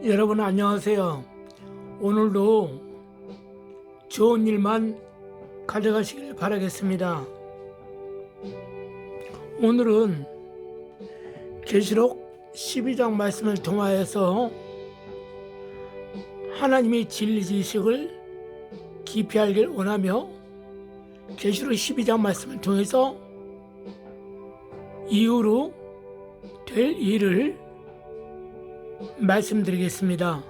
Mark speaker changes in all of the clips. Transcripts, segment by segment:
Speaker 1: 여러분 안녕하세요. 오늘도 좋은 일만 가져가시길 바라겠습니다. 오늘은 계시록 12장 말씀을 통하여서 하나님의 진리 지식을 깊이 알길 원하며 계시록 12장 말씀을 통해서 이후로 될 일을 말씀드리겠습니다.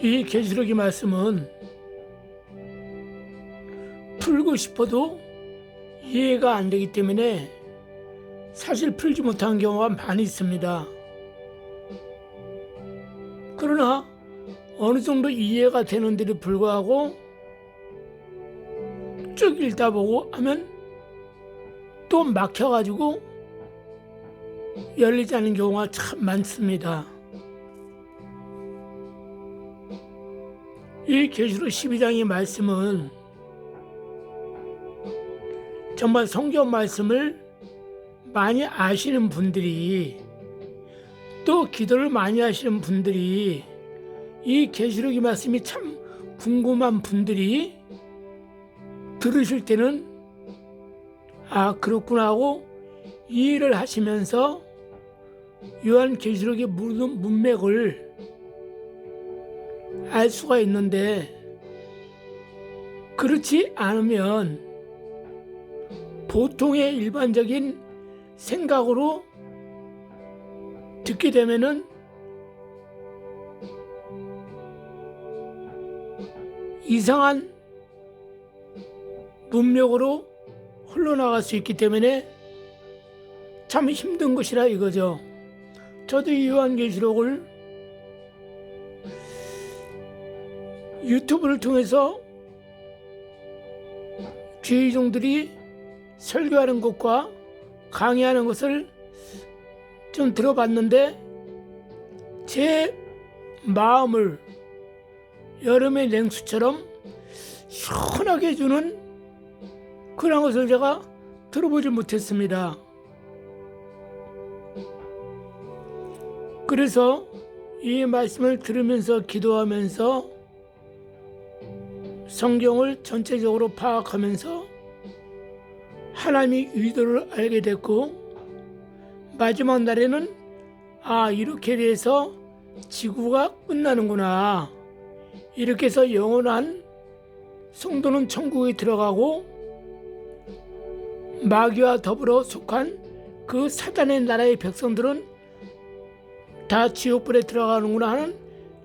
Speaker 1: 이 계시록의 말씀은 풀고 싶어도 이해가 안 되기 때문에 사실 풀지 못한 경우가 많이 있습니다. 그러나 어느 정도 이해가 되는데도 불구하고 쭉 읽다 보고 하면 또 막혀가지고 열리지 않는 경우가 참 많습니다. 이 계시록 12장의 말씀은 정말 성경 말씀을 많이 아시는 분들이 또 기도를 많이 하시는 분들이 이 계시록의 말씀이 참 궁금한 분들이 들으실 때는 아 그렇구나 하고 이해를 하시면서 요한계시록의 모든 문맥을 알 수가 있는데 그렇지 않으면 보통의 일반적인 생각으로 듣게 되면은 이상한 문맥으로 흘러나갈 수 있기 때문에 참 힘든 것이라 이거죠. 저도 이 요한계시록을 유튜브를 통해서 주의종들이 설교하는 것과 강의하는 것을 좀 들어봤는데 제 마음을 여름의 냉수처럼 시원하게 해주는 그런 것을 제가 들어보지 못했습니다. 그래서 이 말씀을 들으면서 기도하면서 성경을 전체적으로 파악하면서 하나님의 의도를 알게 됐고 마지막 날에는 아 이렇게 돼서 지구가 끝나는구나 이렇게 해서 영원한 성도는 천국에 들어가고 마귀와 더불어 속한 그 사단의 나라의 백성들은 다 지옥불에 들어가는구나 하는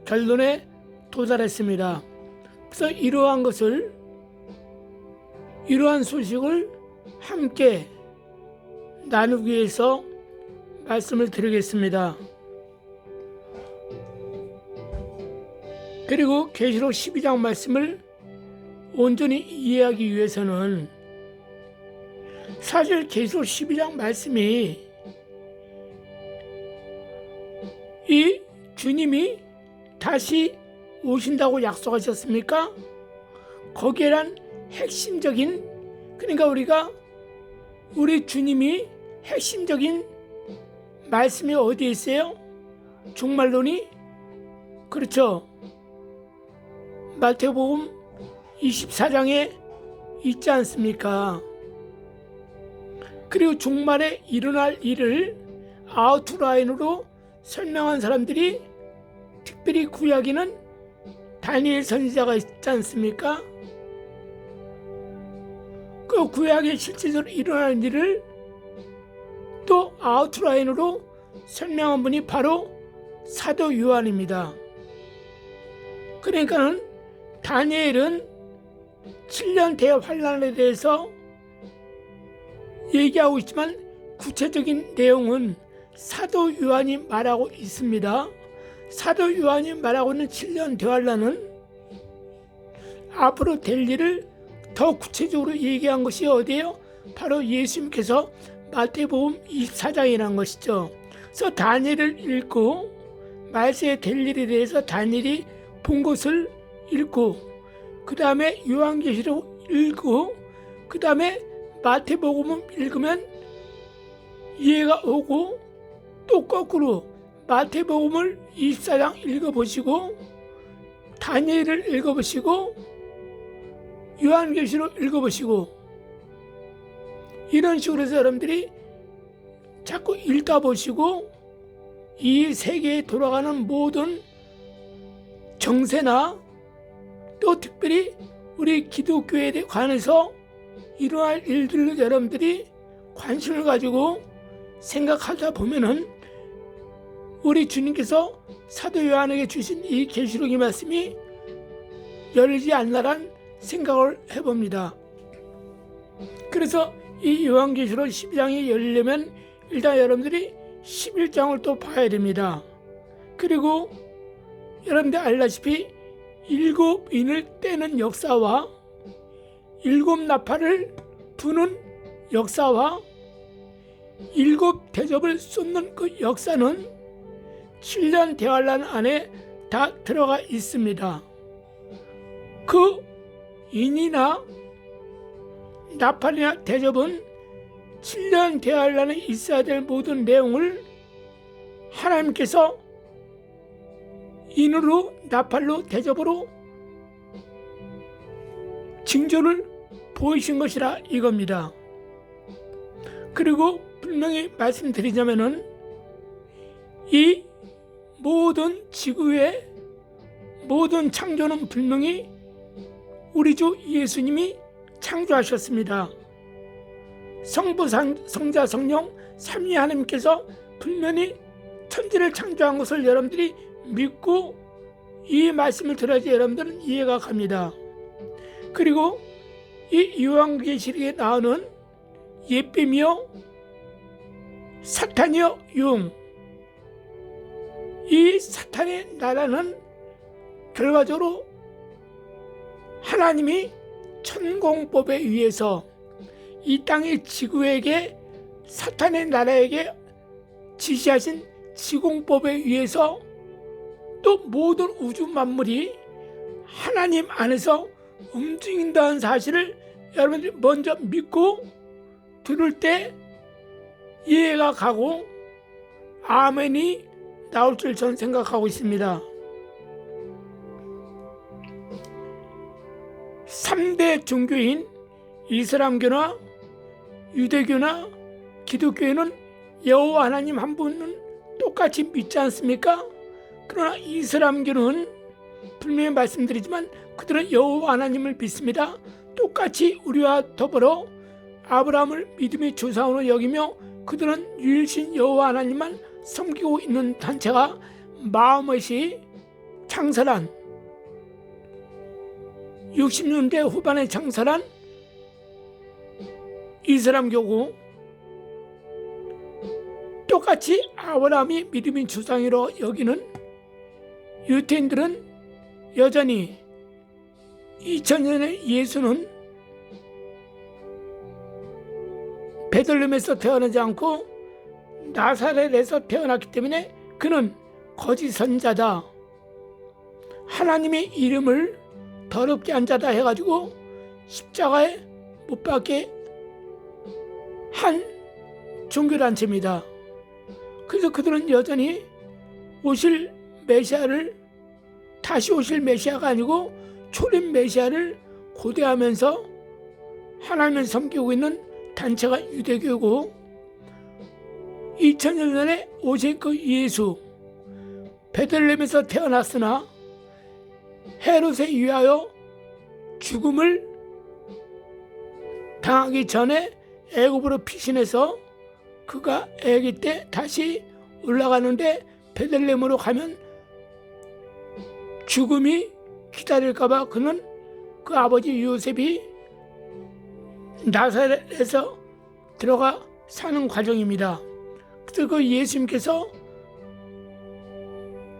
Speaker 1: 결론에 도달했습니다. 그래서 이러한 소식을 함께 나누기 위해서 말씀을 드리겠습니다. 그리고 계시록 12장 말씀을 온전히 이해하기 위해서는 사실 계시록 12장 말씀이 이 주님이 다시 오신다고 약속하셨습니까? 거기에란 핵심적인 그러니까 우리 주님이 핵심적인 말씀이 어디에 있어요? 종말론이 그렇죠. 마태복음 24장에 있지 않습니까? 그리고 종말에 일어날 일을 아웃라인으로 설명한 사람들이 특별히 구약에는 다니엘 선지자가 있지 않습니까? 그 구약에 실질적으로 일어나는 일을 또 아웃라인으로 설명한 분이 바로 사도 요한입니다. 그러니까는 다니엘은 7년 대환란에 대해서 얘기하고 있지만 구체적인 내용은 사도 요한이 말하고 있습니다. 사도 요한이 말하고 있는 7년 대환란은 앞으로 될 일을 더 구체적으로 얘기한 것이 어디예요? 바로 예수님께서 마태복음 24장이라는 것이죠. 그래서 다니엘을 읽고 말세에 될 일에 대해서 다니엘이 본 것을 읽고 그 다음에 요한계시록 읽고 그 다음에 마태복음을 읽으면 이해가 오고 또 거꾸로 마태복음을 24장 읽어보시고 다니엘을 읽어보시고 요한계시록 읽어보시고 이런 식으로 해서 여러분들이 자꾸 읽다 보시고 이 세계에 돌아가는 모든 정세나 또 특별히 우리 기독교에 관해서 일어날 일들을 여러분들이 관심을 가지고 생각하다 보면은 우리 주님께서 사도 요한에게 주신 이 계시록의 말씀이 열리지 않나란 생각을 해봅니다. 그래서 이 요한계시록 12장이 열리려면 일단 여러분들이 11장을 또 봐야 됩니다. 그리고 여러분들 알다시피 7인을 떼는 역사와 7나팔을 부는 역사와 7대접을 쏟는 그 역사는 7년 대환란 안에 다 들어가 있습니다. 그 인이나 나팔이나 대접은 7년 대환란에 있어야 될 모든 내용을 하나님께서 인으로 나팔로 대접으로 징조를 보이신 것이라 이겁니다. 그리고 분명히 말씀드리자면은 이 모든 지구의 모든 창조는 분명히 우리 주 예수님이 창조하셨습니다. 성부, 성자, 성령 삼위 하나님께서 분명히 천지를 창조한 것을 여러분들이 믿고 이 말씀을 들어야지 여러분들은 이해가 갑니다. 그리고 이 요한계시록에 나오는 예뱀이요 사탄이요 용, 이 사탄의 나라는 결과적으로 하나님이 천공법에 의해서 이 땅의 지구에게 사탄의 나라에게 지시하신 지공법에 의해서 또 모든 우주 만물이 하나님 안에서 움직인다는 사실을 여러분들이 먼저 믿고 들을 때 이해가 가고 아멘이 나올 줄 저는 생각하고 있습니다. 3대 종교인 이슬람교나 유대교나 기독교에는 여호와 하나님 한 분은 똑같이 믿지 않습니까? 그러나 이슬람교는 분명히 말씀드리지만 그들은 여호와 하나님을 믿습니다. 똑같이 우리와 더불어 아브라함을 믿음의 조상으로 여기며 그들은 유일신 여호와 하나님만 섬기고 있는 단체가 마호멧이 창설한 60년대 후반에 창설한 이슬람교고 똑같이 아브라함이 믿음의 조상으로 여기는 유태인들은 여전히 2000년의 예수는 베들레헴에서 태어나지 않고 나사렛에서 태어났기 때문에 그는 거짓 선자다, 하나님의 이름을 더럽게 한 자다 해가지고 십자가에 못 박게 한 종교단체입니다. 그래서 그들은 여전히 오실 메시아를, 다시 오실 메시아가 아니고 초림 메시아를 고대하면서 하나님을 섬기고 있는 단체가 유대교고, 2000년 전에 오신 그 예수 베들레헴에서 태어났으나 헤롯에 의하여 죽음을 당하기 전에 애굽으로 피신해서 그가 아기 때 다시 올라가는데 베들레헴으로 가면 죽음이 기다릴까봐 그는 그 아버지 요셉이 나사렛에서 들어가 사는 과정입니다. 그래서 그 예수님께서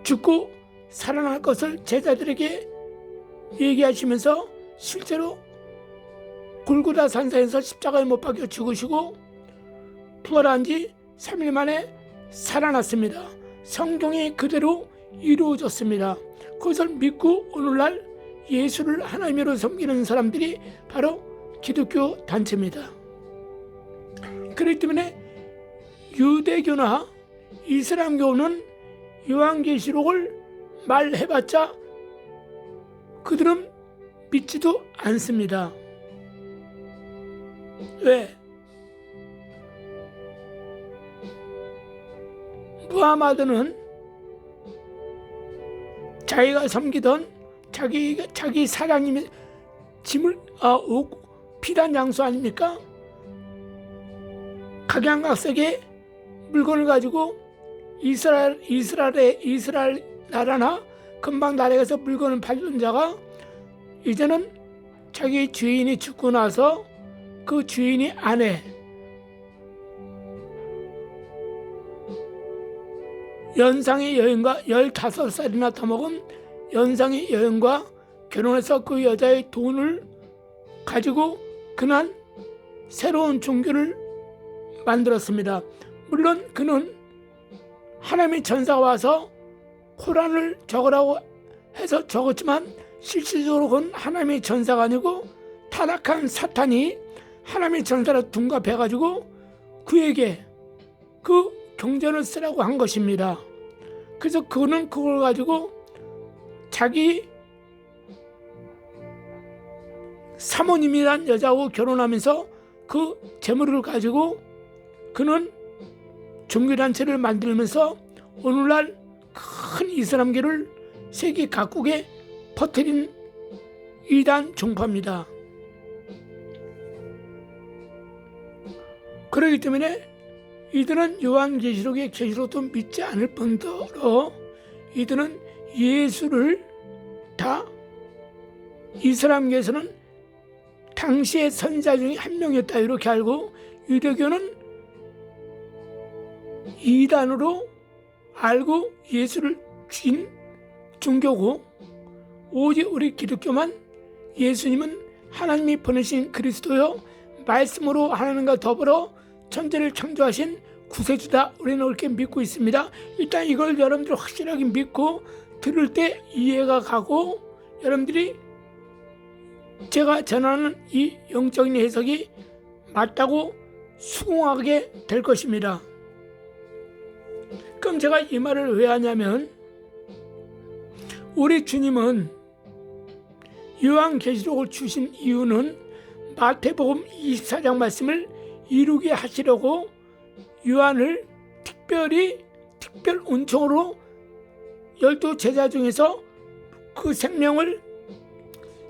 Speaker 1: 죽고 살아날 것을 제자들에게 얘기하시면서 실제로 골고다 산사에서 십자가에 못 박혀 죽으시고 부활한 지 3일 만에 살아났습니다. 성경이 그대로 이루어졌습니다. 그것을 믿고 오늘날 예수를 하나님으로 섬기는 사람들이 바로 기독교 단체입니다. 그렇기 때문에 유대교나 이슬람교는 요한계시록을 말해봤자 그들은 믿지도 않습니다. 왜? 무하마드는 자기가 섬기던 자기 사장님의 짐을 비단 장수 아닙니까? 각양각색의 물건을 가지고 이스라엘 나라나 금방 나라에서 물건을 팔던 자가 이제는 자기 주인이 죽고 나서 그 주인이 아내 연상의 여인과 15살이나 더 먹은 연상의 여인과 결혼해서 그 여자의 돈을 가지고 그는 새로운 종교를 만들었습니다. 물론 그는 하나님의 전사가 와서 코란을 적으라고 해서 적었지만 실질적으로 그건 하나님의 전사가 아니고 타락한 사탄이 하나님의 전사를 둔갑해가지고 그에게 그 경전을 쓰라고 한 것입니다. 그래서 그는 그걸 가지고 자기 사모님이란 여자하고 결혼하면서 그 재물을 가지고 그는 종교단체를 만들면서 오늘날 큰 이슬람교를 세계 각국에 퍼뜨린 이단 종파입니다. 그렇기 때문에 이들은 요한계시록의 계시록도 믿지 않을 뿐더러 이들은 예수를 다 이슬람교에서는 당시의 선지자 중에 한 명이었다 이렇게 알고 유대교는 이단으로 알고 예수를 쥔 종교고 오직 우리 기독교만 예수님은 하나님이 보내신 그리스도요 말씀으로 하나님과 더불어 천지를 창조하신 구세주다 우리는 그렇게 믿고 있습니다. 일단 이걸 여러분들 확실하게 믿고 들을 때 이해가 가고 여러분들이 제가 전하는 이 영적인 해석이 맞다고 수긍하게 될 것입니다. 그럼 제가 이 말을 왜 하냐면 우리 주님은 요한계시록을 주신 이유는 마태복음 24장 말씀을 이루게 하시려고 요한을 특별 은총으로 12 제자 중에서 그 생명을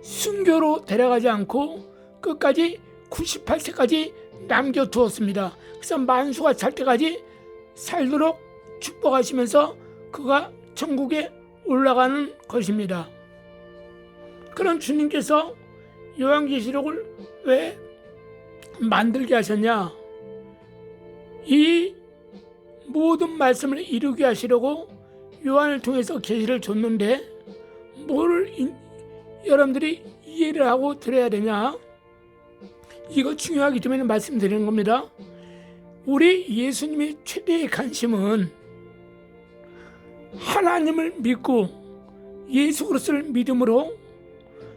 Speaker 1: 순교로 데려가지 않고 끝까지 98세까지 남겨두었습니다. 그래서 만수가 찰 때까지 살도록 축복하시면서 그가 천국에 올라가는 것입니다. 그런 주님께서 요한계시록을 왜 만들게 하셨냐? 이 모든 말씀을 이루게 하시려고 요한을 통해서 계시를 줬는데 뭐를 여러분들이 이해를 하고 들어야 되냐? 이거 중요하기 때문에 말씀드리는 겁니다. 우리 예수님의 최대의 관심은 하나님을 믿고 예수 그리스도를 믿음으로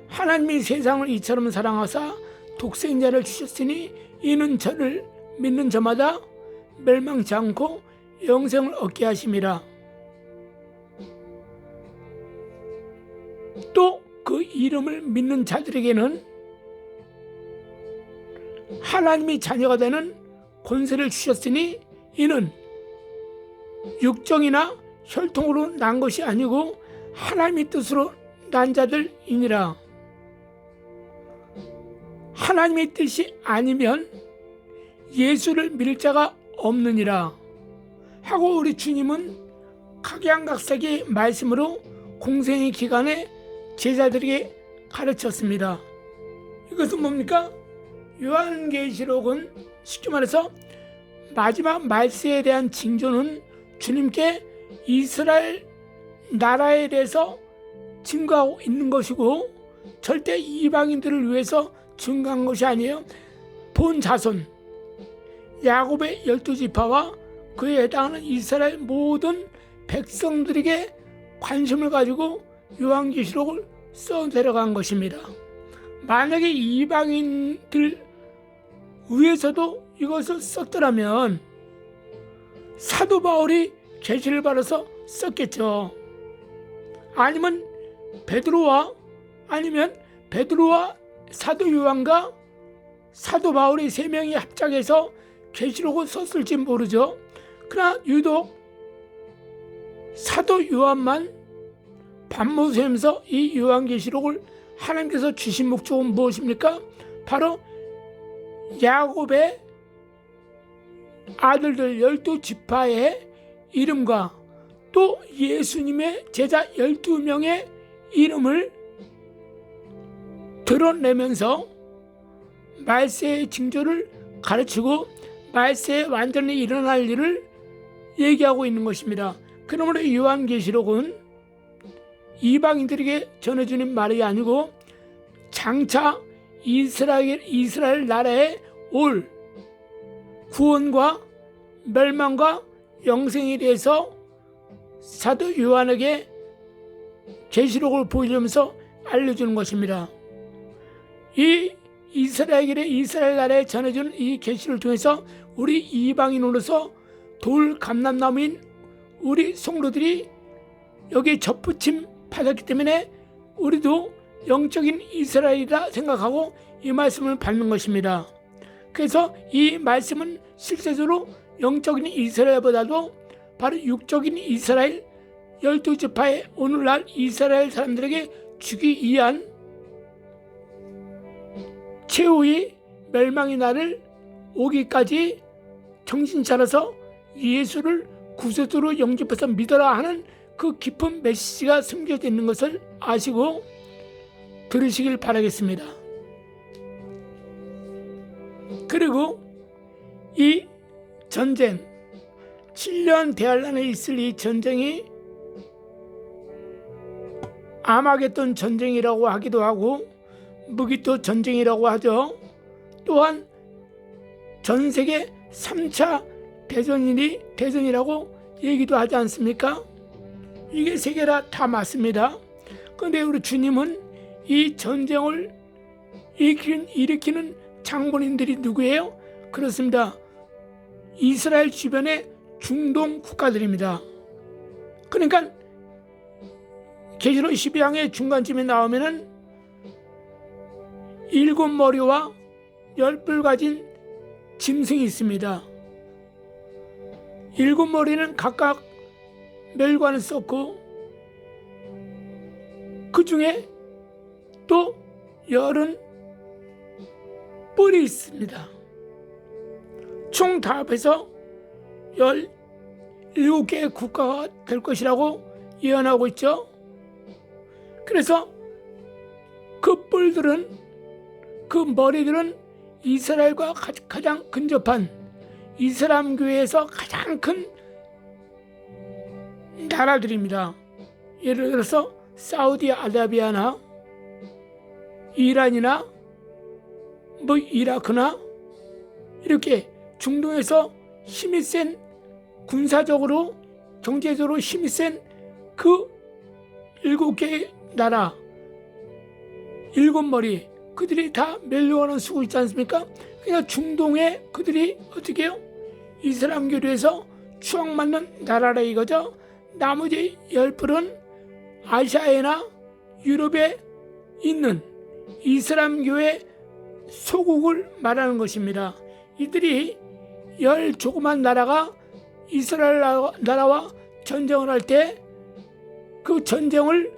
Speaker 1: 하나님이 세상을 이처럼 사랑하사 독생자를 주셨으니 이는 저를 믿는 저마다 멸망치 않고 영생을 얻게 하심이라. 또 그 이름을 믿는 자들에게는 하나님이 자녀가 되는 권세를 주셨으니 이는 육정이나 혈통으로 난 것이 아니고 하나님의 뜻으로 난 자들이니라. 하나님의 뜻이 아니면 예수를 믿을 자가 없느니라 하고 우리 주님은 각양각색의 말씀으로 공생의 기간에 제자들에게 가르쳤습니다. 이것은 뭡니까? 요한계시록은 쉽게 말해서 마지막 말세에 대한 징조는 주님께 이스라엘 나라에 대해서 증거하고 있는 것이고 절대 이방인들을 위해서 증거한 것이 아니에요. 본 자손 야곱의 12지파와 그에 해당하는 이스라엘 모든 백성들에게 관심을 가지고 요한계시록을 써 내려간 것입니다. 만약에 이방인들 위해서도 이것을 썼더라면 사도 바울이 계시를 받아서 썼겠죠. 아니면 베드로와 사도 요한과 사도 바울이 세 명이 합작해서 계시록을 썼을지 모르죠. 그러나 유독 사도 요한만 밤모섬에서 이 요한계시록을 하나님께서 주신 목적은 무엇입니까? 바로 야곱의 아들들 12지파의 이름과 또 예수님의 제자 12명의 이름을 드러내면서 말세의 징조를 가르치고 말세에 완전히 일어날 일을 얘기하고 있는 것입니다. 그러므로 요한계시록은 이방인들에게 전해주는 말이 아니고 장차 이스라엘 나라에 올 구원과 멸망과 영생에 대해서 사도 요한에게 계시록을 보여주면서 알려주는 것입니다. 이 이스라엘 나라에 전해주는 이 계시를 통해서 우리 이방인으로서 돌 감람나무인 우리 성도들이 여기에 접붙임 받았기 때문에 우리도 영적인 이스라엘이라 생각하고 이 말씀을 받는 것입니다. 그래서 이 말씀은 실제적으로 영적인 이스라엘보다도 바로 육적인 이스라엘 12지파의 오늘날 이스라엘 사람들에게 주기 위한 최후의 멸망의 날을 오기까지 정신 차려서 예수를 구세주로 영접해서 믿어라 하는 그 깊은 메시지가 숨겨져 있는 것을 아시고 들으시길 바라겠습니다. 그리고 이 전쟁 7년 대환란에 있을 이 전쟁이 아마겟돈 전쟁이라고 하기도 하고 무기토 전쟁이라고 하죠. 또한 전 세계 3차 대전이라고 얘기도 하지 않습니까? 이게 세 개라 다 맞습니다. 그런데 우리 주님은 이 전쟁을 일으키는 장본인들이 누구예요? 그렇습니다. 이스라엘 주변의 중동 국가들입니다. 그러니까 계시록 12장의 중간쯤에 나오면은 7머리와 10뿔 가진 짐승이 있습니다. 7머리는 각각 멸관을 썼고 그 중에 또 10은 뿔이 있습니다. 총 다 합해서 17개의 국가가 될 것이라고 예언하고 있죠. 그래서 그 뿔들은 그 머리들은 이스라엘과 가장 근접한 이슬람 교회에서 가장 큰 나라들입니다. 예를 들어서 사우디아라비아나 이란이나 이라크나 이렇게 중동에서 힘이 센 군사적으로 경제적으로 힘이 센 그 7개의 나라 7머리 그들이 다 멸류관을 쓰고 있지 않습니까? 그러니까 중동에 그들이 어떻게 해요? 이슬람교에서 추앙받는 나라라 이거죠. 나머지 10뿔은 아시아에나 유럽에 있는 이슬람교의 소국을 말하는 것입니다. 이들이 10 조그만 나라가 이스라엘 나라와 전쟁을 할 때 그 전쟁을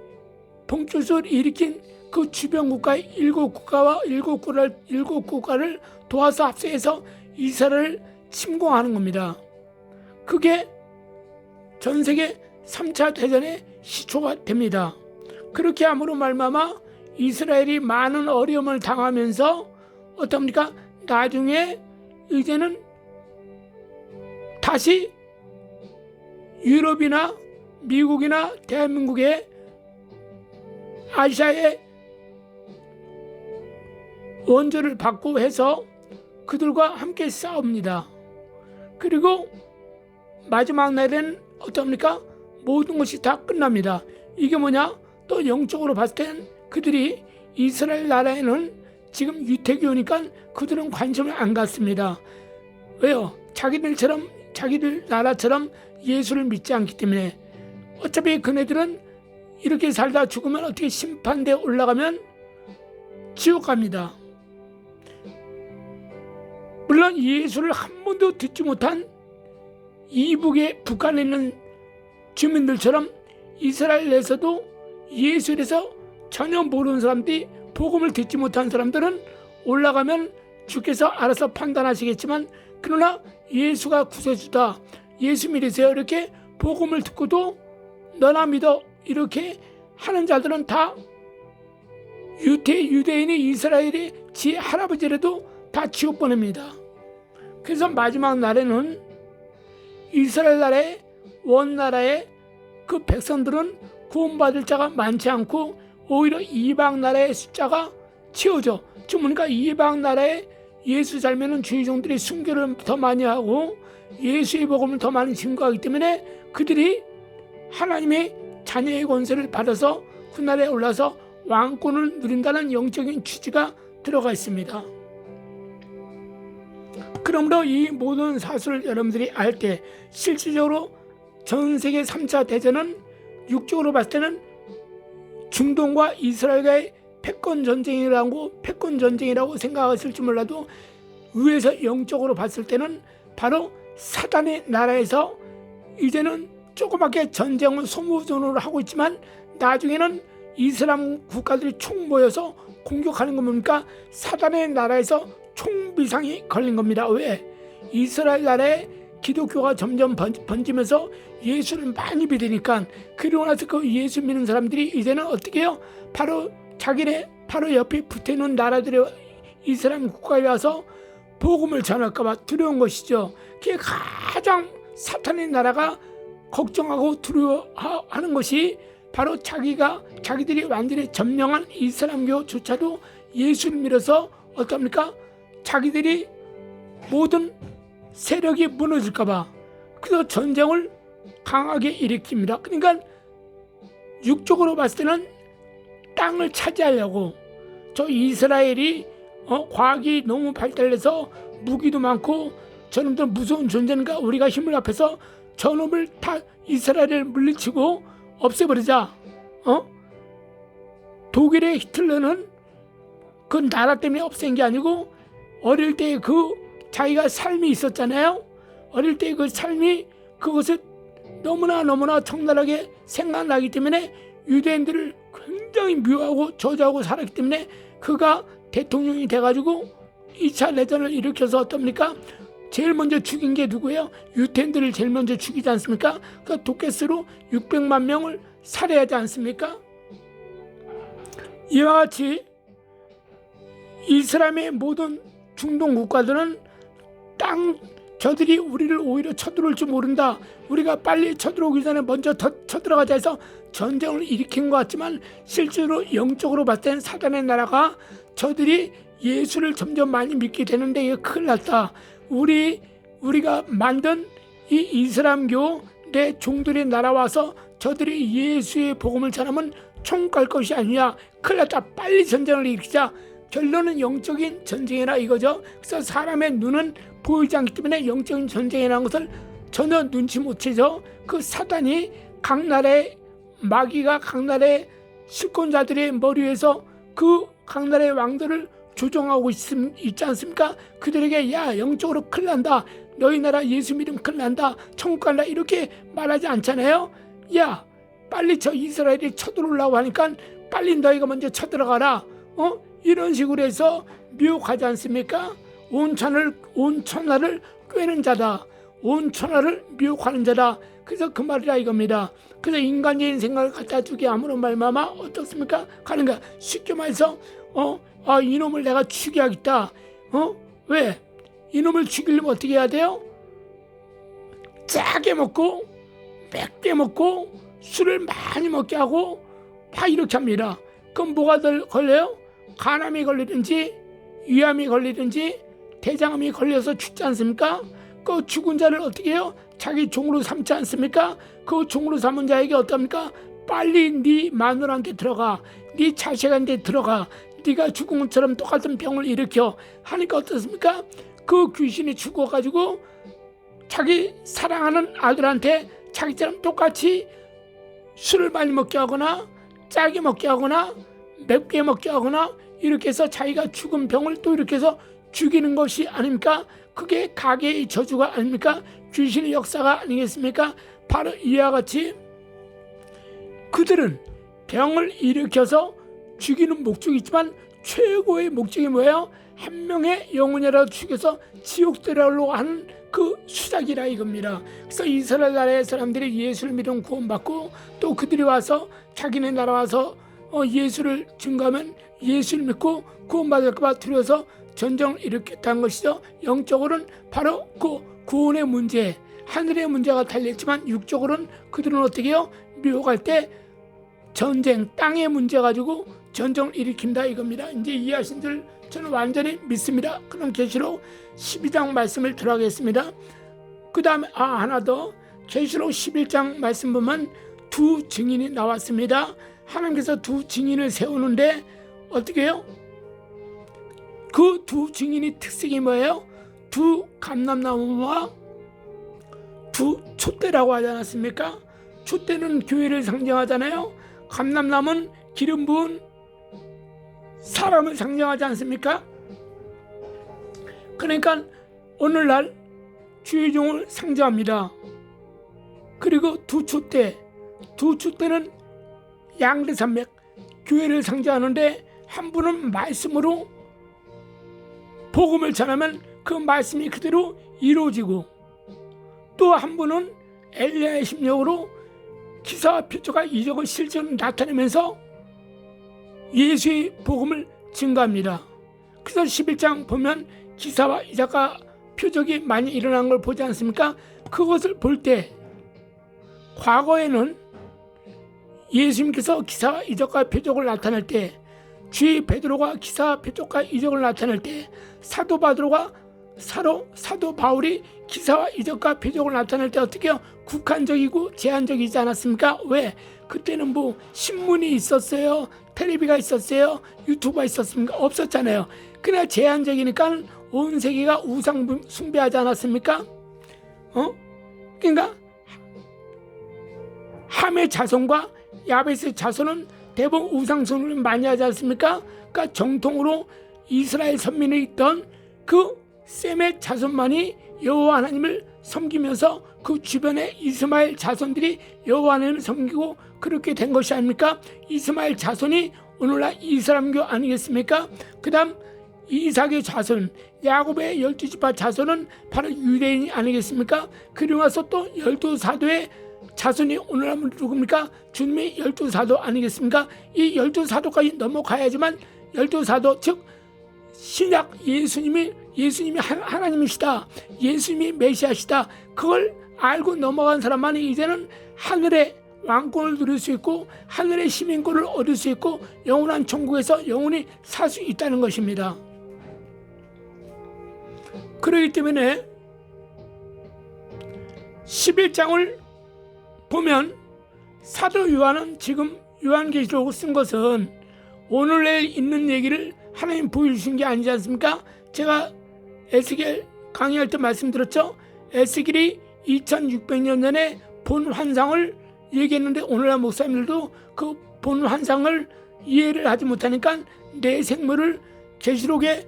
Speaker 1: 봉출소를 일으킨 그 주변 국가의 7국가를 도와서 합세해서 이스라엘을 침공하는 겁니다. 그게 전 세계 3차 대전의 시초가 됩니다. 그렇게 함으로 말미암아 이스라엘이 많은 어려움을 당하면서 어떻습니까? 나중에 이제는 다시 유럽이나 미국이나 대한민국의 아시아의 원조를 받고 해서 그들과 함께 싸웁니다. 그리고 마지막 날에는 어떻습니까? 모든 것이 다 끝납니다. 이게 뭐냐? 또 영적으로 봤을 땐 그들이 이스라엘 나라에는 지금 유태교니까 그들은 관심을 안 갖습니다. 왜요? 자기들처럼 자기들 나라처럼 예수를 믿지 않기 때문에 어차피 그네들은 이렇게 살다 죽으면 어떻게 심판대에 올라가면 지옥 갑니다. 물론 예수를 한 번도 듣지 못한 이북의 북한에 있는 주민들처럼 이스라엘에서도 예수에 대해서 전혀 모르는 사람들이, 복음을 듣지 못한 사람들은 올라가면 주께서 알아서 판단하시겠지만, 그러나 예수가 구세주다, 예수 믿으세요, 이렇게 복음을 듣고도 너나 믿어 이렇게 하는 자들은 다 유대인이 이스라엘의 지 할아버지라도 다 지옥 보냅니다. 그래서 마지막 날에는 이스라엘 나라의 원나라의 그 백성들은 구원받을 자가 많지 않고 오히려 이방 나라의 숫자가 채워져. 그러니까 이방 나라에 예수 잘 믿는 주의종들이 순교를 더 많이 하고 예수의 복음을 더 많이 증거하기 때문에 그들이 하나님의 자녀의 권세를 받아서 훗날에 올라서 왕권을 누린다는 영적인 취지가 들어가 있습니다. 그러므로 이 모든 사실을 여러분들이 알 때 실질적으로 전 세계 3차 대전은 육적으로 봤을 때는 중동과 이스라엘과의 패권 전쟁이라고 생각하실지 몰라도 위에서 영적으로 봤을 때는 바로 사단의 나라에서 이제는 조그맣게 전쟁을 소모전으로 하고 있지만 나중에는 이슬람 국가들이 총 모여서 공격하는 겁니까? 사단의 나라에서 총비상이 걸린 겁니다. 왜? 이스라엘 나라에 기독교가 점점 번지면서 예수를 많이 믿으니까, 그러고 나서 그 예수 믿는 사람들이 이제는 어떻게 해요? 바로 자기네 바로 옆에 붙어있는 나라들의 이슬람 국가에 와서 복음을 전할까봐 두려운 것이죠. 그게 가장 사탄의 나라가 걱정하고 두려워하는 것이 바로 자기들이 완전히 점령한 이슬람교조차도 예수를 믿어서 어떻습니까? 자기들이 모든 세력이 무너질까봐 그래서 전쟁을 강하게 일으킵니다. 그러니까 육적으로 봤을 때는 땅을 차지하려고, 저 이스라엘이 과학이 너무 발달해서 무기도 많고 저놈들 무서운 존재니까 우리가 힘을 합해서 저놈을 다 이스라엘을 물리치고 없애버리자. 독일의 히틀러는 그 나라 때문에 없앤 게 아니고 어릴 때 그 자기가 삶이 있었잖아요. 어릴 때 그 삶이 그것을 너무나 적나라하게 생각나기 때문에 유대인들을 굉장히 미워하고 저주하고 살았기 때문에 그가 대통령이 돼가지고 2차 내전을 일으켜서 어떻습니까? 제일 먼저 죽인 게 누구예요? 유대인들을 제일 먼저 죽이지 않습니까? 그 도깨스로 600만 명을 살해하지 않습니까? 이와 같이 이슬람의 모든 중동 국가들은 저들이 우리를 오히려 쳐들어올 줄 모른다, 우리가 빨리 쳐들어오기 전에 먼저 쳐들어가자 해서 전쟁을 일으킨 것 같지만 실제로 영적으로 봤을 때는 사단의 나라가 저들이 예수를 점점 많이 믿게 되는데 이거 큰일 났다. 우리가 만든 이 이슬람교 내 종들의 나라 와서 저들이 예수의 복음을 전하면 총 깔 것이 아니냐, 큰일 났다, 빨리 전쟁을 일으키자. 결론은 영적인 전쟁이라 이거죠. 그래서 사람의 눈은 보이지 않기 때문에 영적인 전쟁이라는 것을 전혀 눈치 못 채죠. 그 사단이 각 나라의 마귀가 각 나라의 실권자들의 머리 위에서 그 각 나라의 왕들을 조종하고 있지 않습니까? 그들에게 야, 영적으로 큰일 난다, 너희 나라 예수 믿으면 큰일 난다, 천국 간다, 이렇게 말하지 않잖아요. 야, 빨리 저 이스라엘이 쳐들어오려고 하니까 빨리 너희가 먼저 쳐들어가라, 이런 식으로 해서 미혹하지 않습니까? 온 천하를 꿰는 자다, 온 천하를 미혹하는 자다. 그래서 그 말이라 이겁니다. 그래서 인간적인 생각을 갖다 주기 아무런 말마마 어떻습니까? 가는가? 쉽게 말해서 이놈을 내가 죽여야겠다. 왜? 이놈을 죽이려면 어떻게 해야 돼요? 짜게 먹고 맵게 먹고 술을 많이 먹게 하고 다 이렇게 합니다. 그럼 뭐가 걸려요? 간암이 걸리든지 위암이 걸리든지 대장암이 걸려서 죽지 않습니까? 그 죽은 자를 어떻게 해요? 자기 종으로 삼지 않습니까? 그 종으로 삼은 자에게 어떻습니까? 빨리 네 마누라한테 들어가, 네 자식한테 들어가, 네가 죽은 것처럼 똑같은 병을 일으켜 하니까 어떻습니까? 그 귀신이 죽어가지고 자기 사랑하는 아들한테 자기처럼 똑같이 술을 많이 먹게 하거나 짜게 먹게 하거나 맵게 먹게 하거나 이렇게 해서 자기가 죽은 병을 또 이렇게 해서 죽이는 것이 아닙니까? 그게 가계의 저주가 아닙니까? 귀신의 역사가 아니겠습니까? 바로 이와 같이 그들은 병을 일으켜서 죽이는 목적이 있지만 최고의 목적이 뭐예요? 한 명의 영혼이라도 죽여서 지옥 들어가려고 하는 그 수작이라 이겁니다. 그래서 이스라엘 나라의 사람들이 예수를 믿으면 구원받고 또 그들이 와서 자기네 나라 와서 예수를 증거하면 예수를 믿고 구원받을까 봐 두려워서 전쟁을 일으켰다는 것이죠. 영적으로는 바로 그 구원의 문제, 하늘의 문제가 달렸지만 육적으로는 그들은 어떻게 해요? 미혹할 때 전쟁, 땅의 문제 가지고 전쟁을 일으킨다 이겁니다. 이제 이해하신 줄 저는 완전히 믿습니다. 그럼 계시록 12장 말씀을 들어가겠습니다. 그 다음에 하나 더 계시록 11장 말씀 보면 두 증인이 나왔습니다. 하나님께서 두 증인을 세우는데 어떻게 해요? 그 두 증인이 특색이 뭐예요? 두 감람나무와 두 촛대라고 하지 않았습니까? 촛대는 교회를 상징하잖아요. 감람나무는 기름 부은 사람을 상징하지 않습니까? 그러니까 오늘날 주의 종을 상징합니다. 그리고 두 촛대는 양대산맥 교회를 상징하는데 한 분은 말씀으로 복음을 전하면 그 말씀이 그대로 이루어지고 또 한 분은 엘리야의 심령으로 기사와 표적과 이적을 실제로 나타내면서 예수의 복음을 증거합니다. 그래서 11장 보면 기사와 이적과 표적이 많이 일어난 걸 보지 않습니까? 그것을 볼 때 과거에는 예수님께서 기사와 이적과 표적을 나타낼 때 주의 베드로가 기사와 표적과 이적을 나타낼 때 사도 바울이 기사와 이적과 표적을 나타낼 때 어떻게 해요? 국한적이고 제한적이지 않았습니까? 왜? 그때는 뭐 신문이 있었어요? 텔레비가 있었어요? 유튜브가 있었습니까? 없었잖아요. 그냥 제한적이니까 온 세계가 우상 숭배하지 않았습니까? 그러니까 함의 자손과 야베스의 자손은 대부분 우상 숭배를 많이 하지 않습니까? 그러니까 정통으로 이스라엘 선민에 있던 그 셈의 자손만이 여호와 하나님을 섬기면서 그 주변에 이스마엘 자손들이 여호와 하나님을 섬기고 그렇게 된 것이 아닙니까? 이스마엘 자손이 오늘날 이스라엘교 아니겠습니까? 그 다음 이삭의 자손, 야곱의 12지파 자손은 바로 유대인이 아니겠습니까? 그리고 나서 또 12사도의 자손이 오늘날 누굽니까? 주님의 12사도 아니겠습니까? 이 12사도까지 넘어가야지만 12사도 즉 신약 예수님이 하나님이시다, 예수님이 메시아시다, 그걸 알고 넘어간 사람만이 이제는 하늘의 왕권을 누릴 수 있고 하늘의 시민권을 얻을 수 있고 영원한 천국에서 영원히 살 수 있다는 것입니다. 그렇기 때문에 11장을 보면 사도 요한은 지금 요한계시록을 쓴 것은 오늘 내일 있는 얘기를 하나님 보여주신 게 아니지 않습니까? 제가 에스겔 강의할 때 말씀드렸죠. 에스겔이 2600년 전에 본 환상을 얘기했는데 오늘날 목사님들도 그 본 환상을 이해를 하지 못하니까 내 생물을 계시록에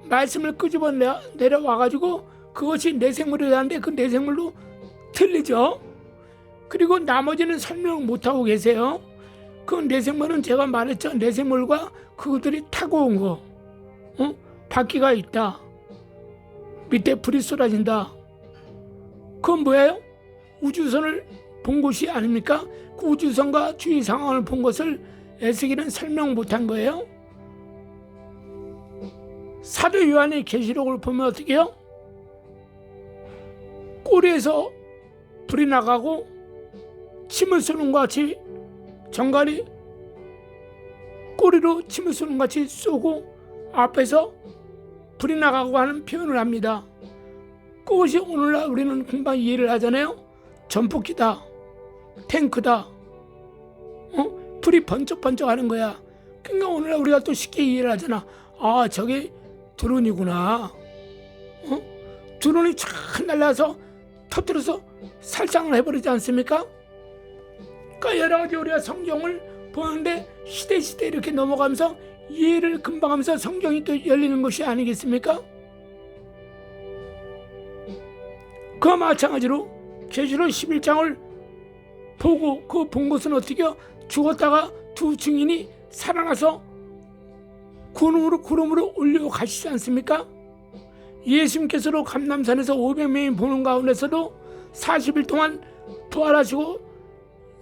Speaker 1: 말씀을 끄집어 내려와가지고 그것이 내 생물이라는데 그 내 생물도 틀리죠. 그리고 나머지는 설명을 못하고 계세요. 그 내 생물은 제가 말했죠. 내 생물과 그것들이 타고 온 거, 바퀴가 있다, 밑에 불이 쏟아진다. 그건 뭐예요? 우주선을 본 것이 아닙니까? 그 우주선과 주위 상황을 본 것을 에스겔은 설명 못한 거예요. 사도 요한의 계시록을 보면 어떻게 해요? 꼬리에서 불이 나가고 침을 쏘는 것 같이 정갈이 꼬리로 침을 쏘는 것 같이 쏘고 앞에서 불이 나가고 하는 표현을 합니다. 그것이 오늘날 우리는 금방 이해를 하잖아요. 전폭기다, 탱크다, 불이 번쩍번쩍 하는 거야. 그러니까 오늘날 우리가 또 쉽게 이해를 하잖아. 아, 저게 드론이구나. 드론이 쫙 날라서 터뜨려서 살상을 해버리지 않습니까? 그러니까 여러 가지 우리가 성경을 보는데 시대 이렇게 넘어가면서 이해를 금방 하면서 성경이 또 열리는 것이 아니겠습니까? 그와 마찬가지로 계시록 11장을 보고 그 본 것은 어떻게 죽었다가 두 증인이 살아나서 구름으로 올려가시지 않습니까? 예수님께서도 감람산에서 500명이 보는 가운데서도 40일 동안 부활하시고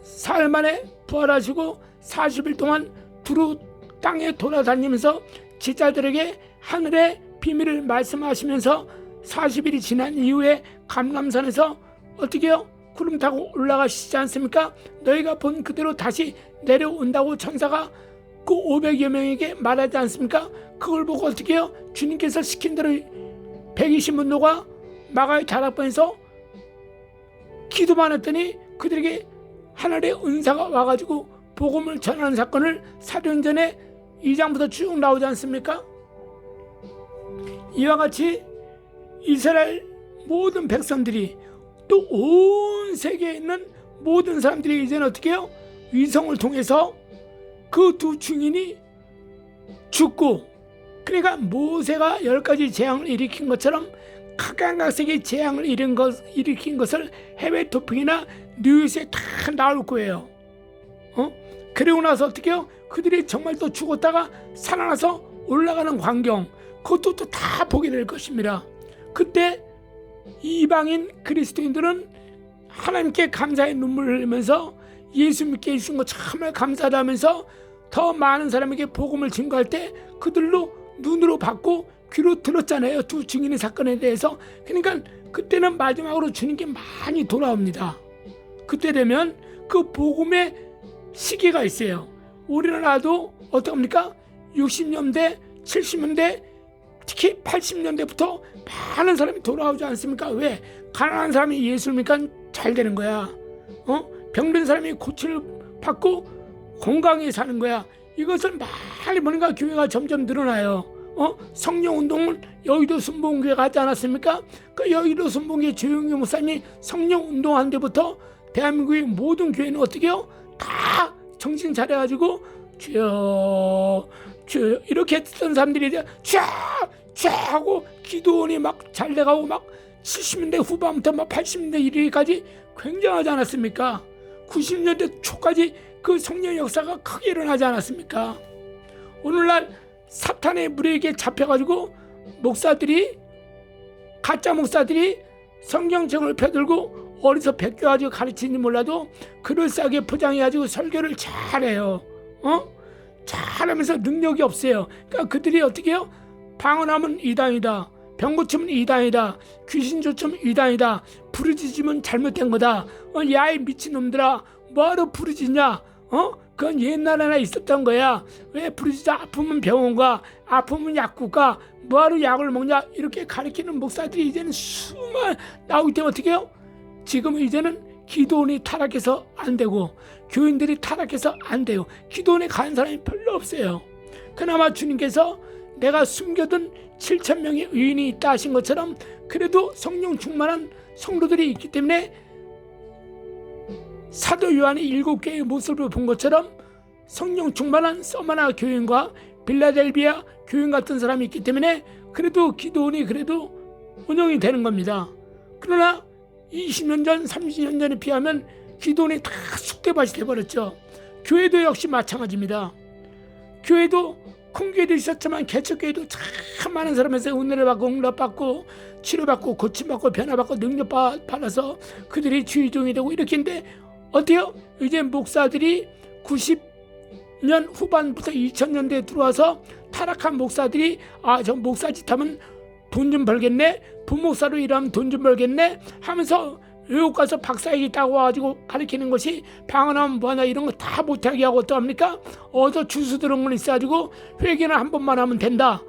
Speaker 1: 사흘 만에 부활하시고 40일 동안 두루 땅에 돌아다니면서 제자들에게 하늘의 비밀을 말씀하시면서 40일이 지난 이후에 감람산에서 어떻게 해요? 구름 타고 올라가시지 않습니까? 너희가 본 그대로 다시 내려온다고 천사가 그 500여 명에게 말하지 않습니까? 그걸 보고 어떻게 해요? 주님께서 시킨 대로 120문도가 마가의 다락방에서 기도만 했더니 그들에게 하늘의 은사가 와가지고 복음을 전하는 사건을 사도행전에 2장부터 쭉 나오지 않습니까? 이와 같이 이스라엘 모든 백성들이 또 온 세계에 있는 모든 사람들이 이제는 어떻게 해요? 위성을 통해서 그 두 증인이 죽고, 그러니까 모세가 10가지 재앙을 일으킨 것처럼 각양각색의 재앙을 일으킨 것을 해외 토픽이나 뉴스에 다 나올 거예요. 그리고 나서 어떻게 해요? 그들이 정말 또 죽었다가 살아나서 올라가는 광경, 그것도 또 다 보게 될 것입니다. 그때 이방인 그리스도인들은 하나님께 감사의 눈물을 흘리면서 예수 믿게 해주신 거 정말 감사하다 하면서 더 많은 사람에게 복음을 증거할 때 그들로 눈으로 봤고 귀로 들었잖아요. 두 증인의 사건에 대해서. 그러니까 그때는 마지막으로 주님께 많이 돌아옵니다. 그때 되면 그 복음의 시기가 있어요. 우리나라도 어떡합니까? 60년대, 70년대, 특히 80년대부터 많은 사람이 돌아오지 않습니까? 왜? 가난한 사람이 예수를 믿으니까 잘 되는 거야. 병든 사람이 고치를 받고 건강히 사는 거야. 이것을 많이 보니까 교회가 점점 늘어나요. 성령 운동을 여의도 순복음교회가 하지 않았습니까? 그 여의도 순복음교회 조영규 목사님이 성령 운동한 데부터 대한민국의 모든 교회는 어떻게 해요? 다 정신 차려가지고 주여 주여 이렇게 했던 사람들이 이제 쫙 하고 기도원이 막 잘 돼가고 막 70년대 후반부터 막 80년대 이르기까지 굉장하지 않았습니까? 90년대 초까지 그 성령 역사가 크게 일어나지 않았습니까? 오늘날 사탄의 무리에게 잡혀가지고 목사들이, 가짜 목사들이 성경책을 펴들고 어디서 베껴가지고 가르치는지 몰라도 그럴싸하게 포장해가지고 설교를 잘해요. 잘하면서 능력이 없어요. 그러니까 그들이 어떻게 해요? 방언하면 이단이다, 병 고치면 이단이다, 귀신 쫓으면 이단이다, 부르짖으면 잘못된 거다. 야이 미친놈들아, 뭐하러 부르짖냐? 그건 옛날에나 있었던 거야. 왜 부르짖어? 아프면 병원 가, 아프면 약국 가, 뭐하러 약을 먹냐? 이렇게 가르치는 목사들이 이제는 수만 나오기 때문에 어떻게 해요? 지금은 이제는 기도원이 타락해서 안 되고 교인들이 타락해서 안 돼요. 기도원에 가는 사람이 별로 없어요. 그나마 주님께서 내가 숨겨둔 7,000명의 의인이 있다 하신 것처럼 그래도 성령 충만한 성도들이 있기 때문에 사도 요한이 7개의 모습을 본 것처럼 성령 충만한 서마나 교인과 빌라델비아 교인 같은 사람이 있기 때문에 그래도 기도원이 그래도 운영이 되는 겁니다. 그러나 20년 전, 30년 전에 비하면 기도원이 다 쑥대밭이 돼버렸죠. 교회도 역시 마찬가지입니다. 교회도 큰 교회도 있었지만 개척교회도 참 많은 사람에서 은혜를 받고 응답받고 치료받고 고침받고 변화받고 능력받아서 그들이 주의종이 되고 이렇게 했는데 어때요? 이제 목사들이 90년 후반부터 2000년대에 들어와서 타락한 목사들이 저 목사 짓 하면 돈 좀 벌겠네, 부목사로 일하면 돈 좀 벌겠네 하면서 외국 가서 박사학위 따고 와가지고 가르치는 것이 방언하면 뭐하냐 이런 거 다 못하게 하고 어떡합니까? 어서 주스 들은 건 있어가지고 회개는 한 번만 하면 된다.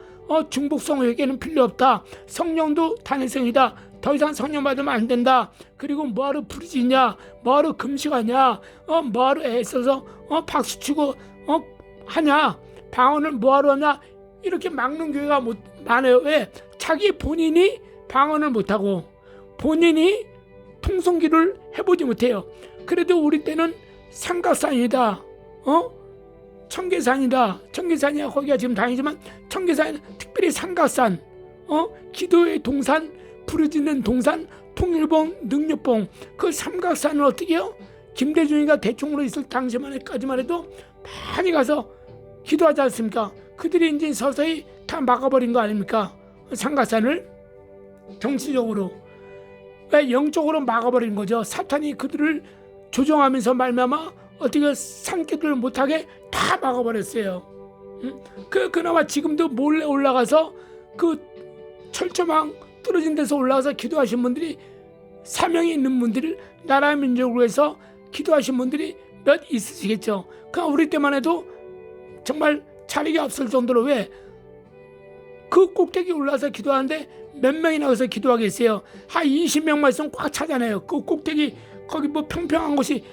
Speaker 1: 중복성 회개는 필요 없다. 성령도 단일성이다. 더 이상 성령 받으면 안 된다. 그리고 뭐하러 부르짖냐, 뭐하러 금식하냐, 뭐하러 애써서 박수치고 하냐, 방언을 뭐하러 하냐, 이렇게 막는 교회가 많아요. 왜? 자기 본인이 방언을 못하고 본인이 통성기를 해보지 못해요. 그래도 우리 때는 삼각산이다, 청계산이다. 청계산이야 거기가 지금 다니지만 청계산, 특별히 삼각산, 기도의 동산, 부르짖는 동산, 통일봉, 능력봉, 그 삼각산을 어떻게 해요? 김대중이가 대통령으로 있을 당시만까지만 해도 많이 가서 기도하지 않습니까? 그들이 이제 서서히 다 막아버린 거 아닙니까? 삼각산을 정치적으로, 왜 영적으로 막아버린 거죠. 사탄이 그들을 조종하면서 말미암아 어떻게 상기를 못하게 다 막아버렸어요. 그나마 지금도 몰래 올라가서 그 철조망 뚫어진 데서 올라가서 기도하신 분들이, 사명이 있는 분들이, 나라 민족을 위해서 기도하신 분들이 몇 있으시겠죠. 그러니까 우리 때만 해도 정말 자리가 없을 정도로, 왜 그 꼭대기 올라서 기도하는데 몇 명이나 가서 기도하겠어요? 한 20명만 있으면 꽉 차잖아요. 그 꼭대기 거기 뭐 평평한 곳이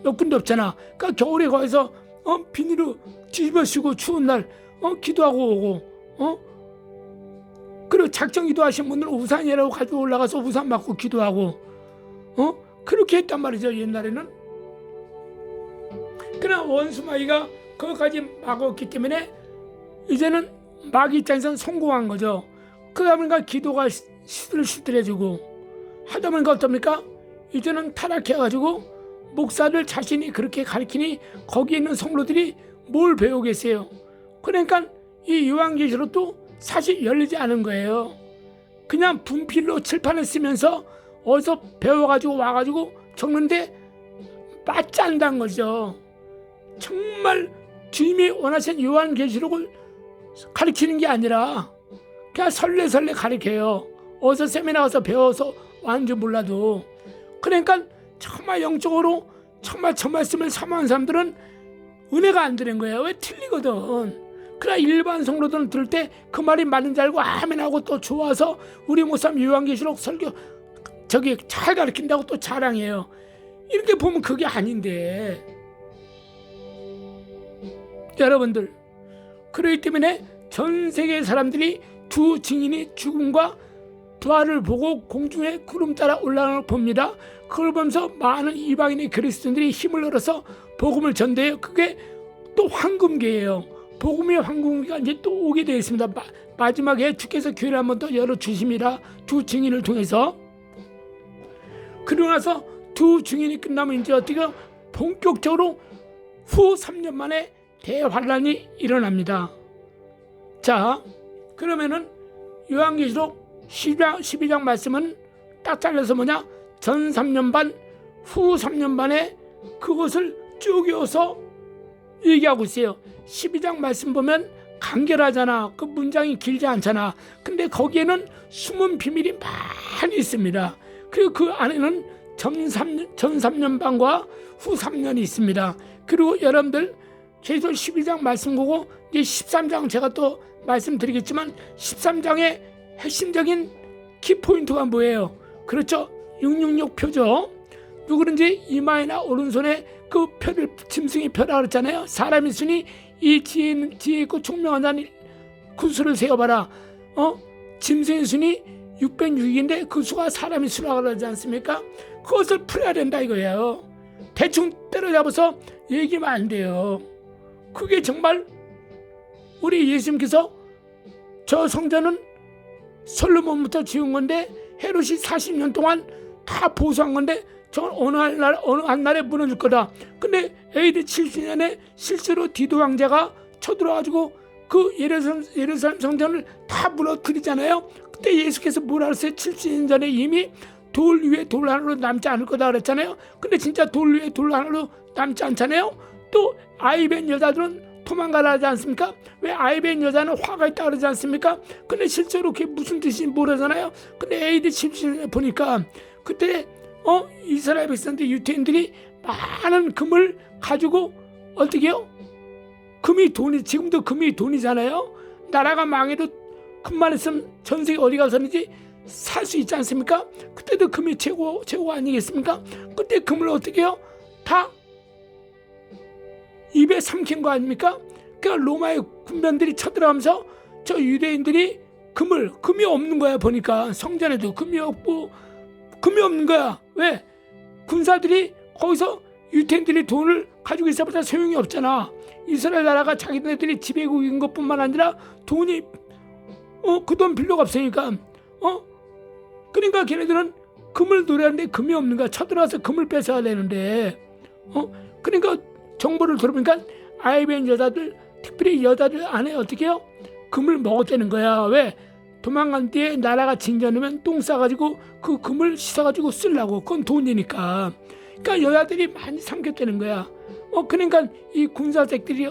Speaker 1: 몇 군데 없잖아. 그러니까 겨울에 거기서 비닐로 뒤집어 쓰고 추운 날 기도하고 오고, 그리고 작정 기도하신 분들은 우산이라고 가지고 올라가서 우산 맞고 기도하고, 그렇게 했단 말이죠 옛날에는. 그러나 원수마귀가 거기까지 막았기 때문에 이제는 마귀 입장에서는 성공한 거죠. 그러다 보니까 기도가 시들시들해지고 하다 보니까 어떻습니까? 이제는 타락해가지고 목사들 자신이 그렇게 가르치니 거기에 있는 성도들이 뭘 배우겠어요? 그러니까 이 요한계시록도 사실 열리지 않은 거예요. 그냥 분필로 칠판을 쓰면서 어디서 배워가지고 와가지고 적는데 맞지 않는다는 거죠. 정말 주님이 원하신 요한계시록을 가르치는 게 아니라 그냥 설레설레 가르쳐요. 어디서 세미나 가서 배워서 왔는지 몰라도. 그러니까 정말 영적으로 정말 저 말씀을 사모하는 사람들은 은혜가 안 되는 거예요. 왜? 틀리거든. 그러나 일반 성도들은 들을 때 그 말이 맞는 줄 알고 아멘 하고 또 좋아서 우리 목사님 요한계시록 설교 저기 잘 가르친다고 또 자랑해요. 이렇게 보면 그게 아닌데, 여러분들, 그렇기 때문에 전 세계 사람들이 두 증인이 죽음과 부활을 보고 공중에 구름 따라 올라가는 걸 봅니다. 그걸 보면서 많은 이방인의 그리스도인들이 힘을 얻어서 복음을 전대해요. 그게 또 황금기예요. 복음의 황금기가 이제 또 오게 되어 있습니다. 마지막에 주께서 교회를 한번 더 열어주심이라, 두 증인을 통해서. 그러고 나서 두 증인이 끝나면 이제 어떻게 본격적으로 후 3년 만에 대환란이 일어납니다. 자, 그러면은 요한계시록 12장 말씀은 딱 잘라서 뭐냐? 전 3년 반, 후 3년 반에 그것을 쭉 이어서 얘기하고 있어요. 12장 말씀 보면 간결하잖아. 그 문장이 길지 않잖아. 근데 거기에는 숨은 비밀이 많이 있습니다. 그리고 그 안에는 전 3년 반과 후 3년이 있습니다. 그리고 여러분들 계속 12장 말씀 보고 이제 13장 제가 또 말씀드리겠지만 13장의 핵심적인 키포인트가 뭐예요? 그렇죠? 666 표죠. 누구든지 이마에나 오른손에 그 표를, 짐승의 표라 그랬잖아요. 사람이 있으니 이 지혜 있고 총명한 자는 그 수를 세어봐라. 짐승의 수니 606인데 그 수가 사람의 수라고 그러지 않습니까? 그것을 풀어야 된다 이거예요. 대충 때려잡아서 얘기하면 안 돼요. 그게 정말 우리 예수님께서 저 성전은 솔로몬부터 지은 건데 헤롯이 40년 동안 다 보수한 건데 저건 어느 한 날에 무너질 거다. 근데 AD 70년에 실제로 디도 왕자가 쳐들어가지고 그 예루살렘 성전을 다 무너뜨리잖아요. 그때 예수께서 뭐라 그랬어요? 70년 전에 이미 돌 위에 돌 하나로 남지 않을 거다 그랬잖아요. 근데 진짜 돌 위에 돌 하나로 남지 않잖아요. 또 아이벤 여자들은 도망가라 하지 않습니까? 왜 아이벤 여자는 화가 있다 그러지 않습니까? 근데 실제로 그게 무슨 뜻인지 모르잖아요. 근데 AD 70년에 보니까 그때 이스라엘 백성들, 유태인들이 많은 금을 가지고 어떻게 해요? 금이 돈이, 지금도 금이 돈이잖아요. 나라가 망해도 금만 있으면 전 세계 어디 가서든지 살 수 있지 않습니까? 그때도 금이 최고가 아니겠습니까? 그때 금을 어떻게 해요? 다 입에 삼킨 거 아닙니까? 그러니까 로마의 군병들이 쳐들어가면서 저 유대인들이 금이 없는 거야. 보니까 성전에도 금이 없고 금이 없는 거야. 왜? 군사들이 거기서 유태인들이 돈을 가지고 있어봤자 소용이 없잖아. 이스라엘 나라가 자기네들이 지배국인 것뿐만 아니라 돈이 그 돈 필요가 없으니까 그러니까 걔네들은 금을 노래하는데 금이 없는 거야. 쳐들어와서 금을 뺏어야 되는데 그러니까 정보를 들어보니까 아이벤 여자들, 특별히 여자들 안에 어떻게 해요? 금을 먹었다는 거야. 왜? 도망간 뒤에 나라가 진전하면 똥 싸가지고 그 금을 씻어가지고 쓰려고. 그건 돈이니까. 그러니까 여자들이 많이 삼켰다는 거야. 그러니까 이 군사새끼들이,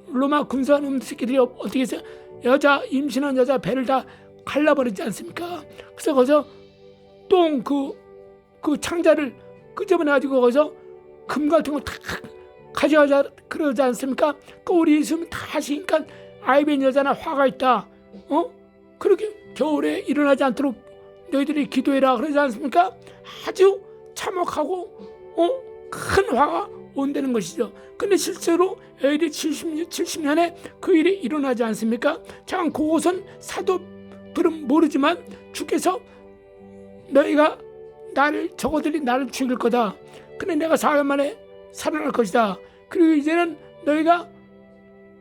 Speaker 1: 로마 군사놈 새끼들이 어떻게 해서 여자, 임신한 여자 배를 다 갈라버리지 않습니까? 그래서 거기서 똥 그 창자를 끄집어내가지고 거기서 금 같은 거 다 가져가자 그러지 않습니까? 그 우리 예수님 다 하시니까 아이벤 여자나 화가 있다. 그렇게 겨울에 일어나지 않도록 너희들이 기도해라 그러지 않습니까? 아주 참혹하고 큰 화가 온다는 것이죠. 근데 실제로 AD 70년에 그 일이 일어나지 않습니까? 자, 그것은 사도들은 모르지만 주께서 너희가 저거들이 나를 죽일 거다. 근데 내가 4일 만에 살아날 것이다. 그리고 이제는 너희가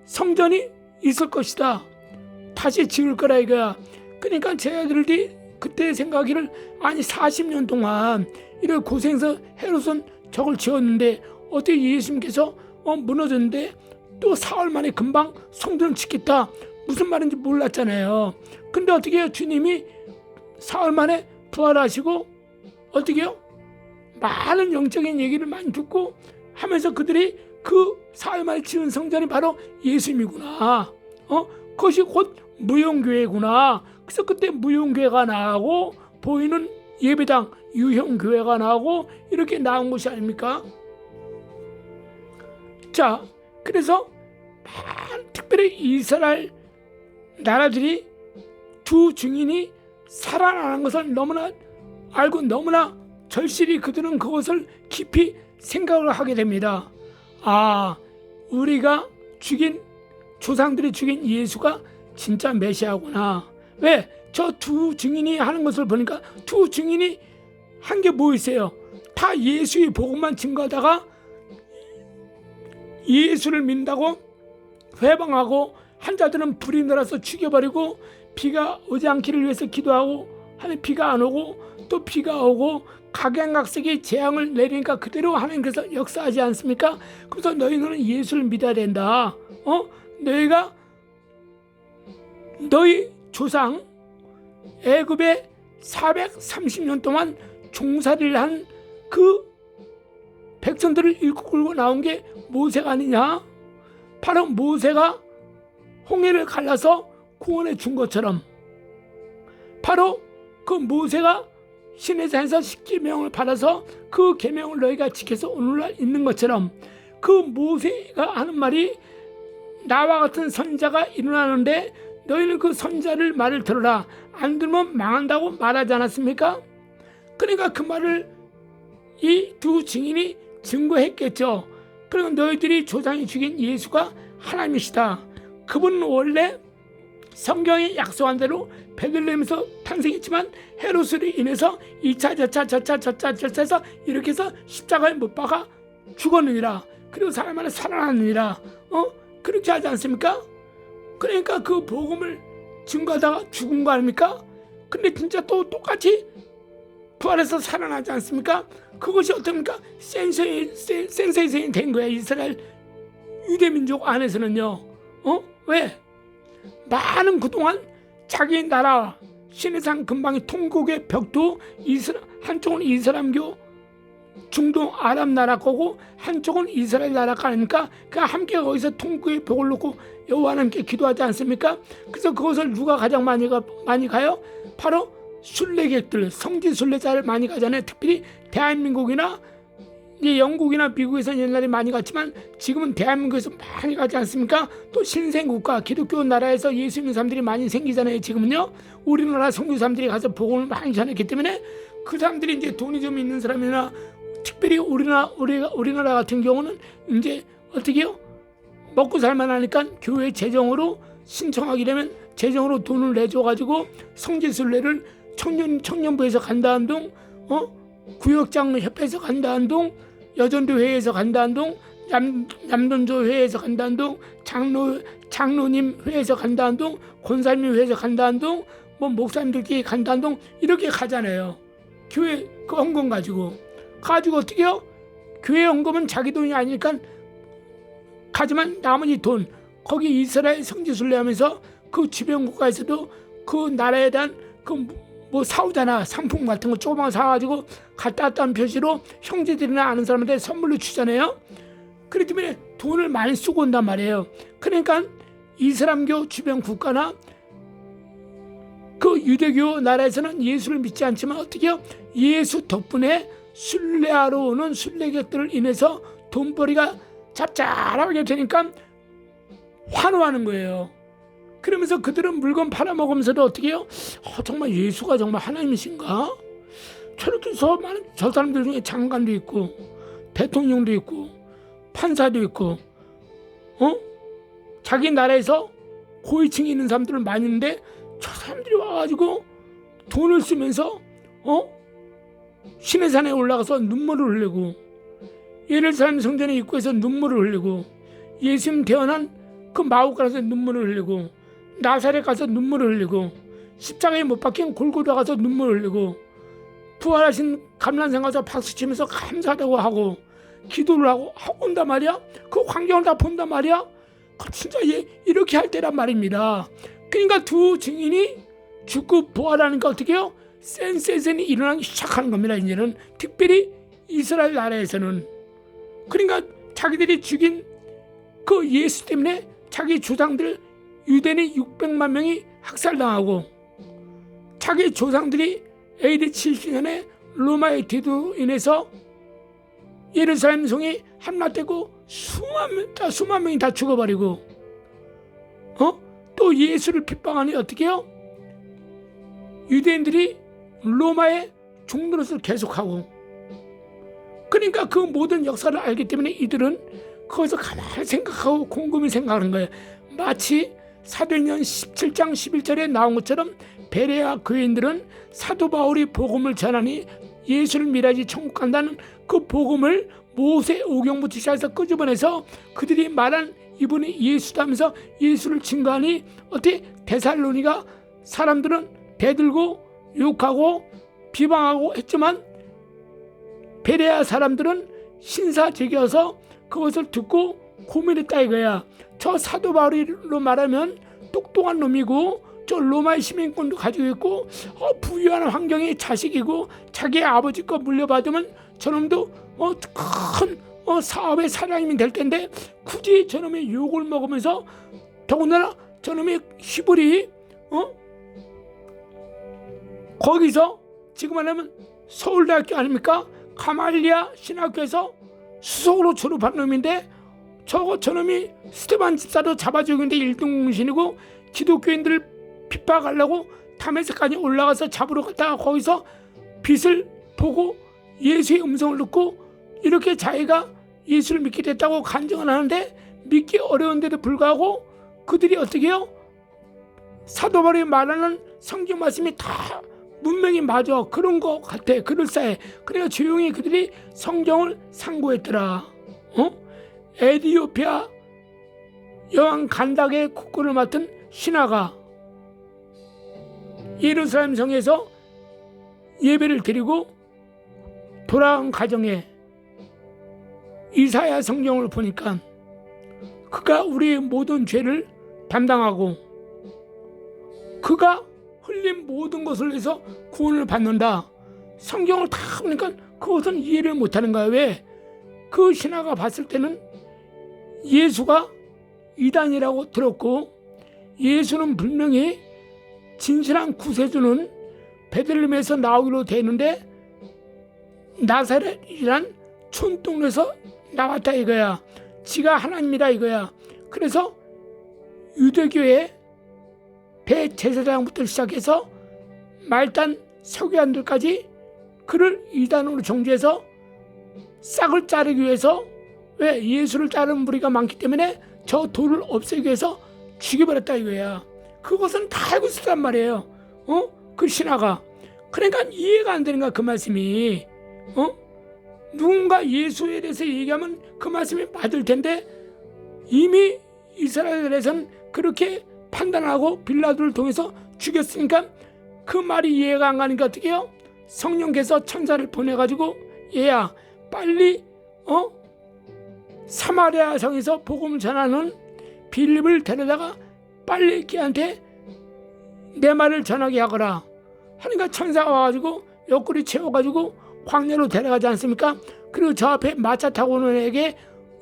Speaker 1: 성전이 있을 것이다. 다시 지을 거라 이거야. 그러니까 쟤들이 그때 생각하기를, 아니 40년 동안 이런 고생해서 헤롯은 저걸 지었는데 어떻게 예수님께서 무너졌는데 또 4월 만에 금방 성전을 짓겠다. 무슨 말인지 몰랐잖아요. 근데 어떻게 해요? 주님이 4월 만에 부활하시고 어떻게 해요? 많은 영적인 얘기를 많이 듣고 하면서 그들이 그 4월 만에 지은 성전이 바로 예수님이구나. 그것이 곧 무용교회구나. 그래서 그때 무용교회가 나오고 보이는 예배당 유형교회가 나오고 이렇게 나온 것이 아닙니까? 자, 그래서 특별히 이스라엘 나라들이 두 증인이 살아나는 것을 너무나 알고 너무나 절실히 그들은 그것을 깊이 생각을 하게 됩니다. 아, 우리가 죽인, 조상들이 죽인 예수가 진짜 메시아구나. 왜? 저 두 증인이 하는 것을 보니까 두 증인이 한 게 뭐 있어요? 다 예수의 복음만 증거하다가 예수를 믿는다고 회방하고, 한자들은 불이 날아서 죽여버리고, 비가 오지 않기를 위해서 기도하고 하는 비가 안 오고, 또 비가 오고 각양각색의 재앙을 내리니까 그대로 하나님께서 역사하지 않습니까? 그래서 너희는 예수를 믿어야 된다. 너희가 너희 조상 애굽에 430년 동안 종살이를 한 그 백성들을 이끌고 나온 게 모세가 아니냐? 바로 모세가 홍해를 갈라서 구원해 준 것처럼, 바로 그 모세가 시내산에서 십계명을 받아서 그 계명을 너희가 지켜서 오늘날 있는 것처럼, 그 모세가 하는 말이 나와 같은 선자가 일어나는데 너희는 그 선자를 말을 들어라, 안 들으면 망한다고 말하지 않았습니까? 그러니까 그 말을 이 두 증인이 증거했겠죠. 그리고 너희들이 조상이 죽인 예수가 하나님이시다. 그분은 원래 성경에 약속한 대로 베들레헴에서 탄생했지만 헤롯으로 인해서 2차 저차 해서 이렇게 해서 십자가에 못 박아 죽었느니라. 그리고 사람 안에 살아났느니라. 그렇게 하지 않습니까? 그러니까 그 복음을 증거하다가 죽은 거 아닙니까? 근데 진짜 또 똑같이 부활해서 살아나지 않습니까? 그것이 어떻습니까? 센세이션이 된 거야. 이스라엘 유대민족 안에서는요. 왜? 많은 그동안 자기 나라 시내산 근방의 통곡의 벽도 한쪽은 이슬람교 중동 아랍 나라 거고 한쪽은 이스라엘 나라가 아닙니까? 그 함께 거기서 통곡의 벽을 놓고 여호와 하나님께 기도하지 않습니까? 그래서 그것을 누가 가장 많이 가요? 바로 순례객들, 성지 순례자를 많이 가잖아요. 특별히 대한민국이나 영국이나 미국에서 옛날에 많이 갔지만 지금은 대한민국에서 많이 가지 않습니까? 또 신생국가 기독교 나라에서 예수 믿는 사람들이 많이 생기잖아요. 지금은요. 우리나라 선교사람들이 가서 복음을 많이 전했기 때문에 그 사람들이 이제 돈이 좀 있는 사람이나, 특별히 우리나라 같은 경우는 이제 어떻게 해요? 먹고 살만하니까 교회 재정으로 신청하게 되면 재정으로 돈을 내줘가지고 성지순례를 청년부에서 간다는 둥 구역장 협회에서 간다는 동, 여전도 회에서 간다는 동, 남don조 회에서 간다는 동, 장로님 회에서 간다는 동, 권사님 회에서 간다는 동, 뭐 목사님들끼리 간다는 동, 이렇게 가잖아요. 교회 그 헌금 가지고 어떻게 해요? 교회 헌금은 자기 돈이 아니니까 가지만 나머지 돈, 거기 이스라엘 성지순례 하면서 그 주변 국가에서도 그 나라에 대한 그 뭐 사오잖아. 상품 같은 거 조그만 거 사가지고 갔다 왔다는 표시로 형제들이나 아는 사람한테 선물로 주잖아요. 그렇기 때문에 돈을 많이 쓰고 온단 말이에요. 그러니까 이슬람교 주변 국가나 그 유대교 나라에서는 예수를 믿지 않지만 어떻게 해요? 예수 덕분에 순례하러 오는 순례객들을 인해서 돈벌이가 짭짤하게 되니까 환호하는 거예요. 그러면서 그들은 물건 팔아먹으면서도 어떻게 해요? 정말 예수가 정말 하나님이신가? 저렇게 저 사람들 중에 장관도 있고 대통령도 있고 판사도 있고 자기 나라에서 고위층에 있는 사람들은 많이 있는데 저 사람들이 와가지고 돈을 쓰면서 신의 산에 올라가서 눈물을 흘리고 예루살렘 성전의 입구에서 눈물을 흘리고 예수님 태어난 그 마국 가서 눈물을 흘리고 나사렛 가서 눈물을 흘리고 십자가에 못 박힌 골고다 가서 눈물을 흘리고 부활하신 감람산 가서 박수치면서 감사하다고 하고 기도를 하고 온단 말이야. 그 광경을 다 본단 말이야. 진짜 이렇게 할 때란 말입니다. 그러니까 두 증인이 죽고 부활하니까 어떻게 해요? 센세이션이 일어나기 시작하는 겁니다. 이제는 특별히 이스라엘 나라에서는. 그러니까 자기들이 죽인 그 예수 때문에 자기 조상들 유대인이 600만 명이 학살당하고 자기 조상들이 AD 70년에 로마의 뒤도 인해서 예루살렘 성이 함락되고 수만 명이 다 죽어버리고 또 예수를 핍박하니 어떻게 해요? 유대인들이 로마의 종노릇을 계속하고 그러니까 그 모든 역사를 알기 때문에 이들은 거기서 가만히 생각하고 곰곰이 생각하는 거예요. 마치 사도행전 17장 11절에 나온 것처럼 베레아 교인들은 사도 바울이 복음을 전하니 예수를 믿어야지 천국 간다는 그 복음을 모세 오경부터 시작해서 끄집어내서 그들이 말한 이분이 예수다면서 예수를 증거하니 어떻게 데살로니가 사람들은 대들고 욕하고 비방하고 했지만 베레아 사람들은 신사적이어서 그것을 듣고 고민했다 이거야. 저 사도 바울로 말하면 똑똑한 놈이고 저 로마의 시민권도 가지고 있고 부유한 환경의 자식이고 자기 아버지 거 물려받으면 저놈도 큰 사업의 사장님이 될 텐데 굳이 저놈의 욕을 먹으면서 더군다나 저놈의 히브리 거기서 지금 하려면 서울대학교 아닙니까? 가말리아 신학교에서 수석으로 졸업한 놈인데 저놈이 스테반 집사도 잡아 죽이는데 1등 공신이고 기독교인들을 핍박하려고 다메섹까지 올라가서 잡으러 갔다가 거기서 빛을 보고 예수의 음성을 듣고 이렇게 자기가 예수를 믿게 됐다고 간증을 하는데 믿기 어려운데도 불구하고 그들이 어떻게 해요? 사도 바울이 말하는 성경 말씀이 다 문명이 맞아. 그런 거 같아. 그럴싸해. 그래서 조용히 그들이 성경을 상고했더라. 에티오피아 여왕 간닥의 국군을 맡은 신하가 예루살렘 성에서 예배를 드리고 돌아온 가정에 이사야 성경을 보니까 그가 우리의 모든 죄를 담당하고 그가 흘린 모든 것을 위해서 구원을 받는다. 성경을 다 보니까 그것은 이해를 못하는 거야. 왜? 그 신하가 봤을 때는 예수가 이단이라고 들었고 예수는 분명히 진실한 구세주는 베들레헴에서 나오기로 되는데 나사렛이란 촌동네에서 나왔다 이거야. 지가 하나님이다 이거야. 그래서 유대교의 대제사장부터 시작해서 말단 서기관들까지 그를 이단으로 정죄해서 싹을 자르기 위해서 왜 예수를 자르는 무리가 많기 때문에 저 돌을 없애기 위해서 죽여버렸다 이거야. 그것은 다 알고 있었단 말이에요. 그 신하가. 그러니까 이해가 안 되는 거야 그 말씀이. 누군가 예수에 대해서 얘기하면 그 말씀이 맞을 텐데 이미 이스라엘에서는 그렇게 판단하고 빌라도를 통해서 죽였으니까 그 말이 이해가 안 가니까 어떻게 해요? 성령께서 천사를 보내가지고 얘야 빨리 사마리아 성에서 복음을 전하는 빌립을 데려다가 빨리 걔한테 내 말을 전하게 하거라 하니까 천사가 와가지고 옆구리 채워가지고 광야로 데려가지 않습니까? 그리고 저 앞에 마차 타고 오는 애에게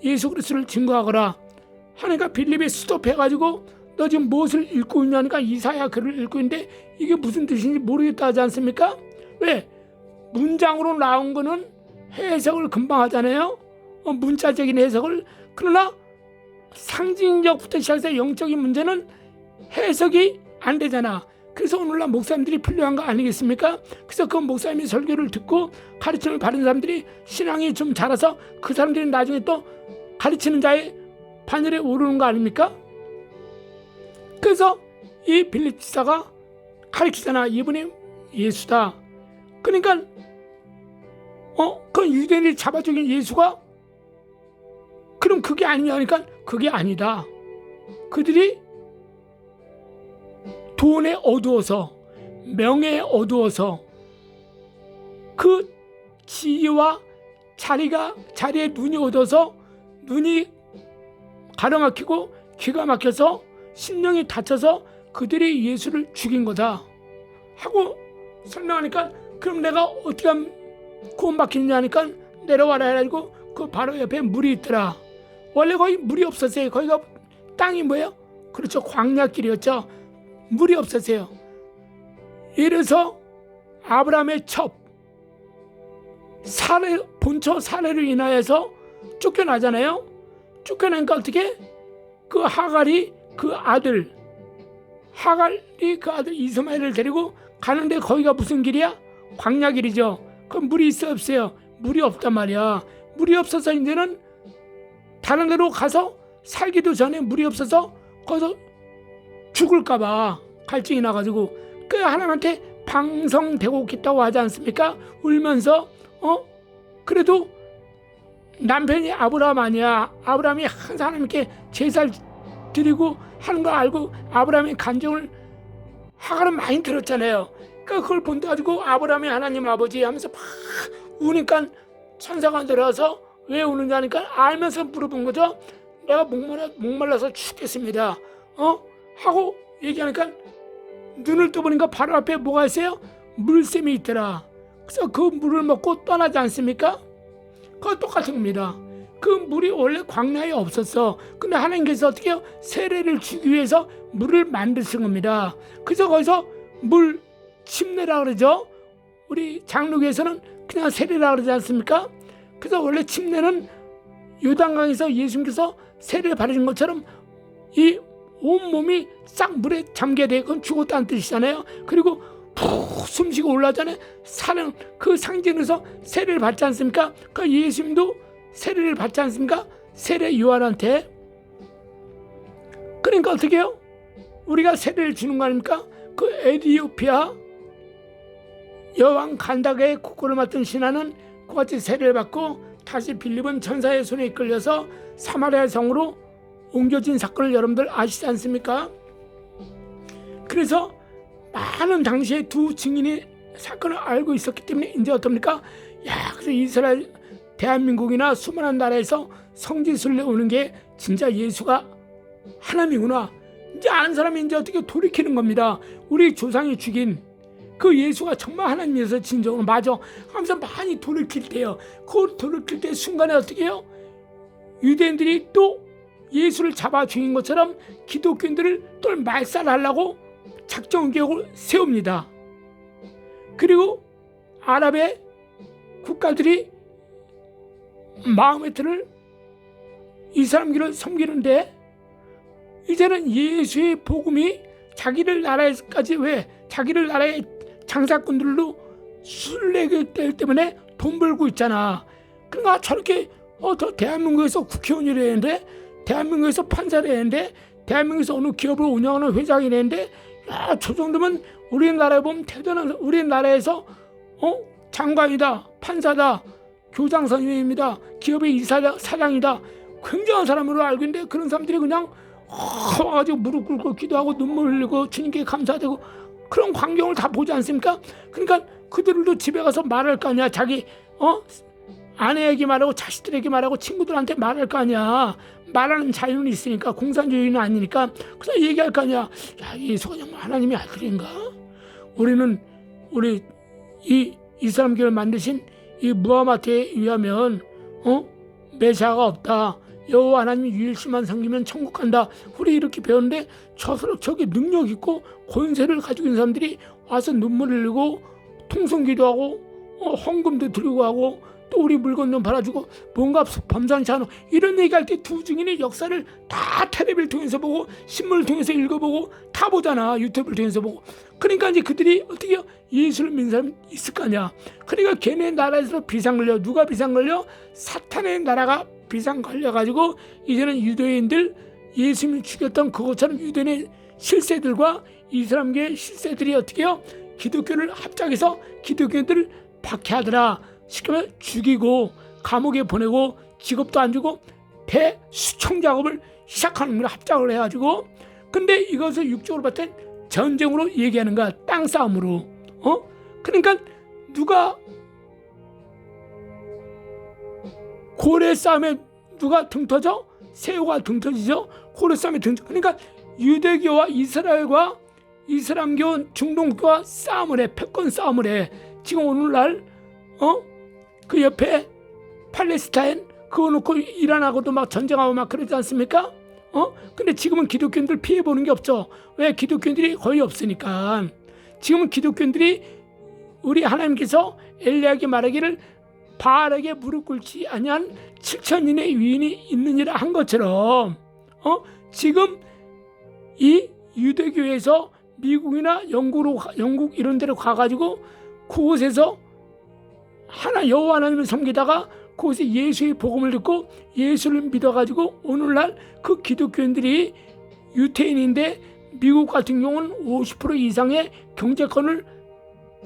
Speaker 1: 예수 그리스도를 증거하거라 하니까 빌립이 스톱해가지고 너 지금 무엇을 읽고 있냐니까 이사야 글을 읽고 있는데 이게 무슨 뜻인지 모르겠다 하지 않습니까? 왜? 문장으로 나온 거는 해석을 금방 하잖아요. 문자적인 해석을. 그러나 상징적부터 시작해서 영적인 문제는 해석이 안 되잖아. 그래서 오늘날 목사님들이 필요한 거 아니겠습니까? 그래서 그 목사님의 설교를 듣고 가르침을 받은 사람들이 신앙이 좀 자라서 그 사람들이 나중에 또 가르치는 자의 반열에 오르는 거 아닙니까? 그래서 이 빌립 지사가 가르치잖아. 이분이 예수다. 그러니까 그 유대인이 잡아 죽인 예수가 그럼 그게 아니냐니까 그게 아니다. 그들이 돈에 어두워서 명예에 어두워서 그 지위와 자리에 눈이 어두워서 눈이 가로막히고 귀가 막혀서 심령이 다쳐서 그들이 예수를 죽인 거다 하고 설명하니까 그럼 내가 어떻게 하면 구원받겠냐 하니까 내려와라 해가지고 그 바로 옆에 물이 있더라. 원래 거기 물이 없었어요. 거기가 땅이 뭐예요? 그렇죠. 광야길이었죠. 물이 없었어요. 이래서 아브라함의 첩 본처 사례로 인하여서 쫓겨나잖아요. 쫓겨나니까 어떻게? 그 하갈이 그 아들 이스마엘을 데리고 가는데 거기가 무슨 길이야? 광야길이죠. 그럼 물이 있어 없어요? 물이 없단 말이야. 물이 없어서 이제는 다른 데로 가서 살기도 전에 물이 없어서 거기서 죽을까봐 갈증이 나가지고 그 하나님한테 방성되고 있다고 하지 않습니까? 울면서 그래도 남편이 아브라함 아니야. 아브라함이 항상 하나님께 제사를 드리고 하는 거 알고 아브라함의 감정을 하갈은 많이 들었잖아요. 그러니까 그걸 본다가지고 아브라함이 하나님 아버지 하면서 막 우니까 천사가 들어와서 왜 우는지 하니까 알면서 물어본 거죠. 내가 목말라서 죽겠습니다. 하고 얘기하니까 눈을 떠보니까 바로 앞에 뭐가 있어요? 물샘이 있더라. 그래서 그 물을 먹고 떠나지 않습니까? 그거 똑같은 겁니다. 그 물이 원래 광야에 없었어. 근데 하나님께서 어떻게 해요? 세례를 주기 위해서 물을 만드신 겁니다. 그래서 거기서 물 침례라 그러죠. 우리 장로교에서는 그냥 세례라 그러지 않습니까? 그래서 원래 침례는 요단강에서 예수님께서 세례를 받으신 것처럼 이 온몸이 싹 물에 잠겨야 돼. 그건 죽었다는 뜻이잖아요. 그리고 푹 숨쉬고 올라오잖아요. 사는 그 상징에서 세례를 받지 않습니까? 그 예수님도 세례를 받지 않습니까? 세례 요한한테. 그러니까 어떻게 해요? 우리가 세례를 주는 거 아닙니까? 그 에티오피아 여왕 간다게의 국고를 맡은 신하는 그같이 세례를 받고 다시 빌립은 천사의 손에 이끌려서 사마리아 성으로 옮겨진 사건을 여러분들 아시지 않습니까? 그래서 많은 당시에 두 증인이 사건을 알고 있었기 때문에 이제 어떻습니까? 그래서 이스라엘 대한민국이나 수많은 나라에서 성지순례 오는 게 진짜 예수가 하나님이구나. 이제 아는 사람이 이제 어떻게 돌이키는 겁니다. 우리 조상이 죽인 그 예수가 정말 하나님이어서 진정으로 맞아 하면서 많이 돌이킬 때요. 그 돌이킬 때 순간에 어떻게 해요? 유대인들이 또 예수를 잡아 죽인 것처럼 기독교인들을 또 말살하려고 작전계획을 세웁니다. 그리고 아랍의 국가들이 마호메트를 이 사람들을 섬기는데 이제는 예수의 복음이 자기를 나라에까지 자기를 나라의 장사꾼들로 순례될 때문에 돈 벌고 있잖아. 그러니까 저렇게 저 대한민국에서 국회의원이 되는데 대한민국에서 판사를 했는데 대한민국에서 어느 기업을 운영하는 회장이 되는데 저 정도면 우리나라에 보면 대단한 우리나라에서 장관이다, 판사다, 교장 선생님이다, 기업의 사장이다, 굉장한 사람으로 알고 있는데 그런 사람들이 그냥 와가지고 무릎 꿇고 기도하고 눈물 흘리고 주님께 감사되고 그런 광경을 다 보지 않습니까? 그러니까 그들도 집에 가서 말할 거 아니야. 자기 아내에게 말하고 자식들에게 말하고 친구들한테 말할 거 아니야. 말하는 자유는 있으니까, 공산주의는 아니니까. 그래서 얘기할 거 아니야. 야, 예수가 정말 하나님의 아들인가? 우리는 우리 이 이슬람교를 만드신 이 무하마드에 의하면 메시아가 없다. 여호와 하나님이 유일신만 섬기면 천국 간다. 우리 이렇게 배웠는데 저게 능력 있고 권세를 가지고 있는 사람들이 와서 눈물을 흘리고 통성기도하고 헌금도 드리고 하고 또 우리 물건 좀 팔아주고 뭔가 범상치 않아. 이런 얘기할 때 두 증인의 역사를 다 텔레비를 통해서 보고 신문을 통해서 읽어보고 다 보잖아. 유튜브를 통해서 보고. 그러니까 이제 그들이 어떻게 예수를 믿는 사람이 있을 거 아니야. 그러니까 걔네 나라에서 비상 걸려. 누가 비상 걸려? 사탄의 나라가 비상 걸려가지고 이제는 유대인들 예수님을 죽였던 그것처럼 유대인의 실세들과 이슬람교의 실세들이 어떻게 해요? 기독교를 합작해서 기독교인들을 박해하더라. 쉽게 말해 죽이고 감옥에 보내고 직업도 안 주고 대수청 작업을 시작하는 거야. 합작을 해가지고. 근데 이것을 육적으로 봤을 땐 전쟁으로 얘기하는 거야. 땅 싸움으로. 그러니까 누가 고래 싸움에 누가 등 터져? 새우가 등 터지죠. 고래 싸움에 등 터져. 그러니까 유대교와 이스라엘과 이슬람교 중동교와 싸움을 해. 패권 싸움을 해. 지금 오늘날 그 옆에 팔레스타인 그거 놓고 이란하고도 막 전쟁하고 막 그러지 않습니까? 근데 지금은 기독교인들 피해보는 게 없죠. 왜? 기독교인들이 거의 없으니까. 지금은 기독교인들이 우리 하나님께서 엘리야에게 말하기를 바알에게 무릎 꿇지 아니한 7,000인의 위인이 있느니라 한 것처럼 지금 이 유대교에서 미국이나 영국 이런 데로 가가지고 그곳에서 여호와 하나님을 섬기다가 그곳에 예수의 복음을 듣고 예수를 믿어가지고 오늘날 그 기독교인들이 유태인인데 미국 같은 경우는 50% 이상의 경제권을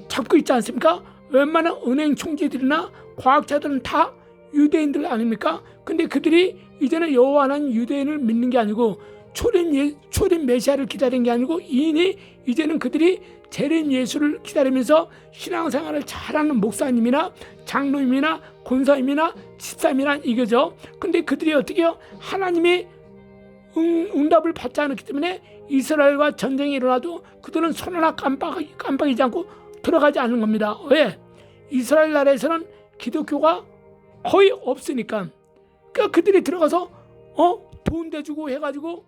Speaker 1: 잡고 있지 않습니까? 웬만한 은행 총재들이나 과학자들은 다 유대인들 아닙니까? 근데 그들이 이제는 여호와 하나님 유대인을 믿는 게 아니고 초림 메시아를 기다리는 게 아니고 이제는 그들이 재림 예수를 기다리면서 신앙생활을 잘하는 목사님이나 장로님이나 권사님이나 집사님이나 이거죠. 근데 그들이 어떻게 해요? 하나님의 응답을 받지 않았기 때문에 이스라엘과 전쟁이 일어나도 그들은 손 하나 깜빡이지 않고 들어가지 않는 겁니다. 왜? 이스라엘 나라에서는 기독교가 거의 없으니까. 그러니까 그들이 들어가서 돈 대주고 해가지고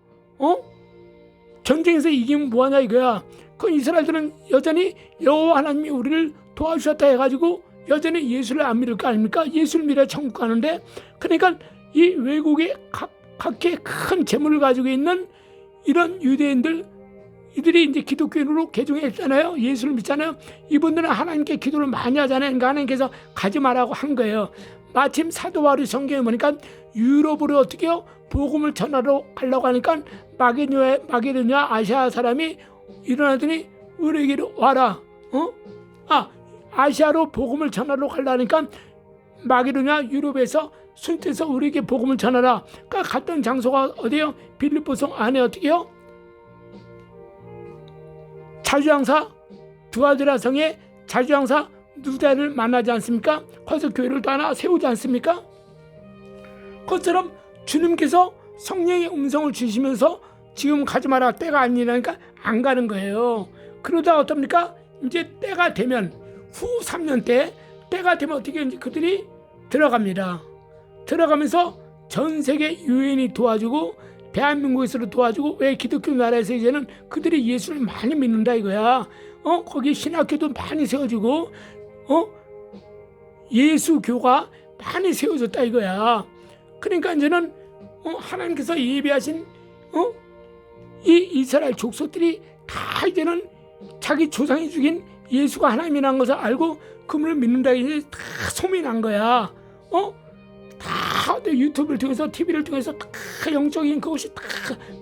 Speaker 1: 전쟁에서 이기면 뭐하냐 이거야. 그 이스라엘들은 여전히 여호와 하나님이 우리를 도와주셨다 해가지고 여전히 예수를 안 믿을 거 아닙니까? 예수를 믿어야 천국 가는데. 그러니까 이 외국에 각계 큰 재물을 가지고 있는 이런 유대인들, 이들이 이제 기독교인으로 개종했잖아요. 예수를 믿잖아요. 이분들은 하나님께 기도를 많이 하잖아요. 그러니까 하나님께서 가지 말라고 한 거예요. 마침 사도 바울이 성경에 보니까 유럽으로 어떻게 해요? 복음을 전하러 가려고 하니까 마게도냐 아시아 사람이 일어나더니 우리에게로 와라. 아시아로 복음을 전하러 가려니까 마게도냐 유럽에서 순태서 우리에게 복음을 전하라. 그러니까 갔던 장소가 어디요? 빌립보성 안에 어떻게 해요? 자주장사 두아드라 성에 자주장사 누다를 만나지 않습니까? 거기서 교회를 또 하나 세우지 않습니까? 그것처럼 주님께서 성령의 음성을 주시면서 지금 가지 마라, 때가 아니라니까 안 가는 거예요. 그러다 어떻습니까? 이제 때가 되면 후 3년 때가 되면 어떻게 이제 그들이 들어갑니다. 들어가면서 전 세계 유엔이 도와주고 대한민국에서도 도와주고, 왜? 기독교 나라에서 이제는 그들이 예수를 많이 믿는다 이거야. 거기 신학교도 많이 세워지고 예수교가 많이 세워졌다 이거야. 그러니까 이제는 하나님께서 예비하신 이 이스라엘 족속들이 다 이제는 자기 조상이 죽인 예수가 하나님이라는 것을 알고 그분을 믿는다. 이제 다 소문이 난 거야. 다 유튜브를 통해서 TV를 통해서 다 영적인 그것이 다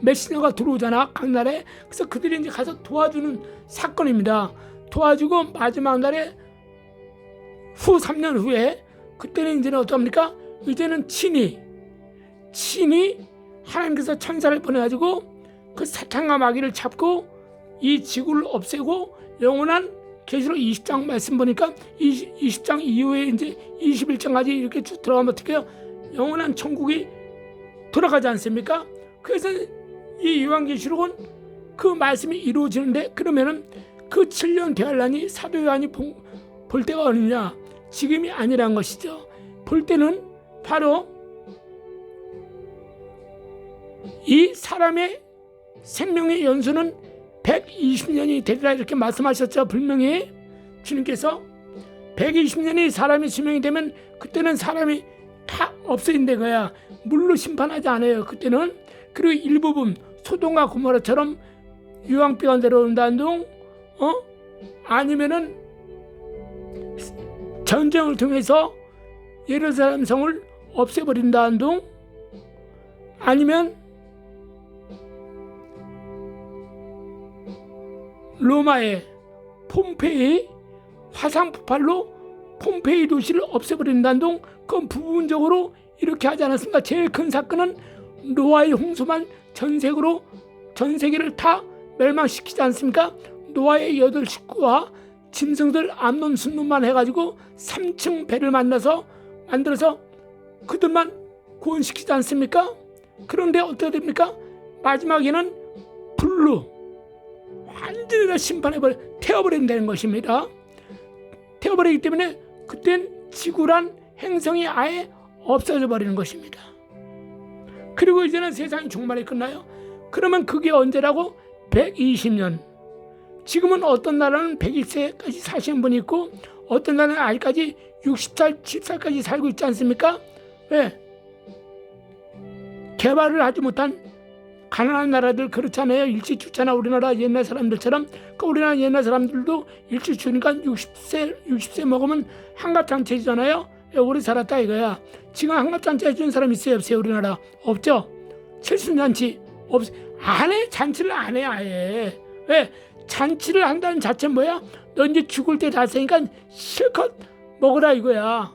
Speaker 1: 메시지가 들어오잖아, 각 나라에. 그래서 그들이 이제 가서 도와주는 사건입니다. 도와주고 마지막 날에 후 3년 후에 그때는 이제는 어떡합니까? 이제는 친히 하나님께서 천사를 보내가지고 그 사탄과 마귀를 잡고 이 지구를 없애고 영원한 계시록 20장 말씀 보니까 20장 이후에 이제 21장까지 이렇게 쭉 들어가면 어떻게 해요? 영원한 천국이 돌아가지 않습니까? 그래서 이 요한계시록은 그 말씀이 이루어지는데, 그러면은 그 7년 대환란이 사도 요한이 볼 때가 어느냐? 지금이 아니란 것이죠. 볼 때는 바로 이 사람의 생명의 연수는 120년이 되리라 이렇게 말씀하셨죠. 분명히 주님께서 120년이 사람의 수명이 되면 그때는 사람이 다 없어진다 거야. 물로 심판하지 않아요. 그때는. 그리고 일부분 소돔과 고모라처럼 유황비가 내려온다는 둥, 아니면은 전쟁을 통해서 예루살렘 성을 없애버린다는 둥, 아니면 로마의 폼페이 화산 폭발로 폼페이 도시를 없애버린다는 둥, 그건 부분적으로 이렇게 하지 않았습니까? 제일 큰 사건은 노아의 홍수만 전 세계를 다 멸망시키지 않습니까? 노아의 8 식구와 짐승들 암놈 순놈만 해가지고 3층 배를 만들어서 그들만 구원시키지 않습니까? 그런데 어떻게 됩니까? 마지막에는 불로 완전히 다 태워버린다는 것입니다. 태워버리기 때문에 그땐 지구란 행성이 아예 없어져 버리는 것입니다. 그리고 이제는 세상이 종말이 끝나요. 그러면 그게 언제라고? 120년. 지금은 어떤 나라는 120세까지 사시는 분이 있고 어떤 나라는 아직까지 60살, 70살까지 살고 있지 않습니까? 왜? 개발을 하지 못한 가난한 나라들 그렇잖아요. 일찍 죽잖아. 우리나라 옛날 사람들처럼. 그 우리나라 옛날 사람들도 일찍 죽으니까 60세 먹으면 한갑잔치잖아요. 오래 살았다 이거야. 지금 한갑잔치 해주는 사람 있어요 없어요? 우리나라 없죠. 칠순잔치 안 해. 잔치를 안 해 아예. 왜? 잔치를 한다는 자체는 뭐야? 너 이제 죽을 때 다 됐으니까 실컷 먹으라 이거야.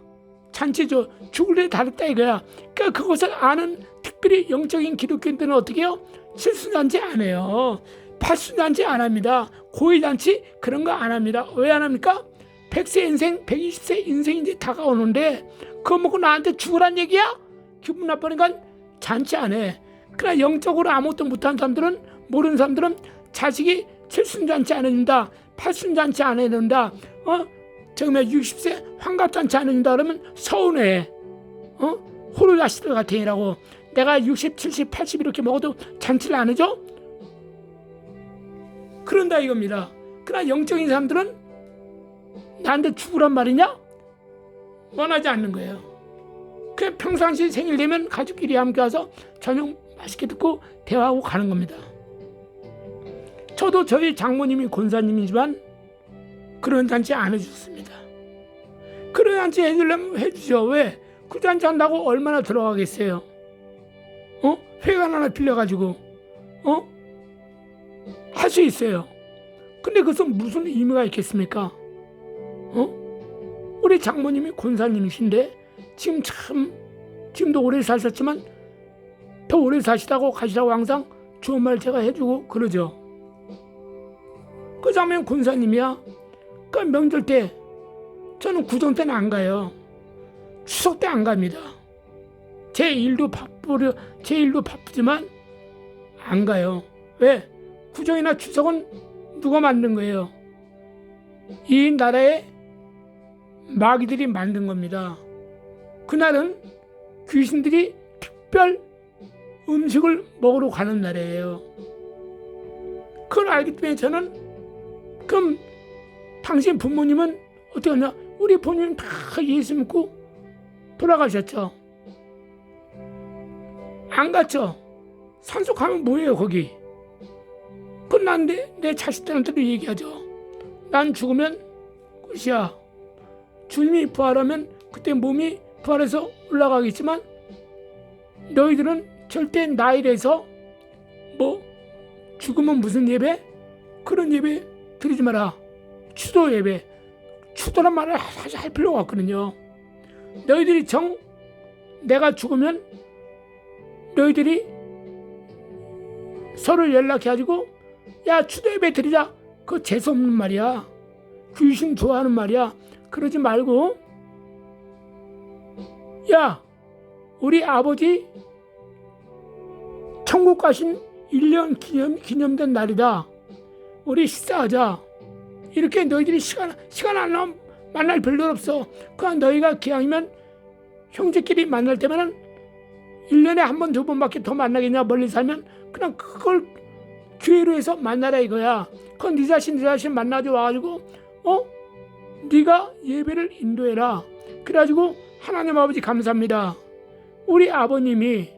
Speaker 1: 잔치 죽을 때 다 됐다 이거야. 그러니까 그것을 아는 특별히 영적인 기독교인들은 어떻게 해요? 칠순잔치 안 해요. 팔순잔치 안 합니다. 고위잔치 그런 거 안 합니다. 왜 안 합니까? 100세 인생, 120세 인생이 이제 다가오는데 그거 먹고 나한테 죽으란 얘기야? 기분 나쁘니까 잔치 안 해. 그러나 영적으로 아무것도 못하는 사람들은, 모르는 사람들은 자식이 칠순잔치 안 해준다, 팔순잔치 안 해준다, 정말 60세 환갑잔치 안 해준다 그러면 서운해. 호루 자식들 같으니라고. 내가 60, 70, 80 이렇게 먹어도 잔치를 안 해줘? 그런다 이겁니다. 그러나 영적인 사람들은 나한테 죽으란 말이냐? 원하지 않는 거예요. 그냥 평상시 생일 되면 가족끼리 함께 와서 저녁 맛있게 듣고 대화하고 가는 겁니다. 저도 저희 장모님이 권사님이지만 그런 잔치 안 해주셨습니다. 그런 잔치 해주려면 해주죠. 왜? 그 잔치 한다고 얼마나 들어가겠어요? 회관 하나 빌려가지고 할 수 있어요. 근데 그것은 무슨 의미가 있겠습니까? 우리 장모님이 권사님이신데 지금도 오래 사셨지만 더 오래 사시다고 가시라고 항상 좋은 말 제가 해주고 그러죠. 그 장면 권사님이야. 그 명절 때 저는 구정 때는 안 가요. 추석 때 안 갑니다. 제 일도 바쁘지만 안 가요. 왜? 구정이나 추석은 누가 만든 거예요? 이 나라의 마귀들이 만든 겁니다. 그날은 귀신들이 특별 음식을 먹으러 가는 날이에요. 그걸 알기 때문에 저는, 그럼 당신 부모님은 어떻게 하냐? 우리 부모님 다 예수 믿고 돌아가셨죠. 안 갔죠. 산속 가면 뭐예요 거기? 난 내 자식들한테도 얘기하죠. 난 죽으면 끝이야. 주님이 부활하면 그때 몸이 부활해서 올라가겠지만 너희들은 절대 나일에서 죽으면 무슨 예배? 그런 예배 드리지 마라. 추도 예배. 투덜한 말을 사실 할 필요가 없거든요. 너희들이 내가 죽으면 너희들이 서로 연락해가지고 야 추도 예배 드리자. 그거 재수없는 말이야. 귀신 좋아하는 말이야. 그러지 말고 야 우리 아버지 천국 가신 1년 기념된 날이다. 우리 식사하자. 이렇게 너희들이 시간 안 나면 만날 별로 없어. 그냥 너희가 기왕이면 형제끼리 만날 때면은 1년에 한 번, 두 번밖에 더 만나겠냐. 멀리 살면 그냥 그걸 기회로 해서 만나라 이거야. 그건 네 자신 만나지 와가지고 네가 예배를 인도해라. 그래가지고 하나님 아버지 감사합니다. 우리 아버님이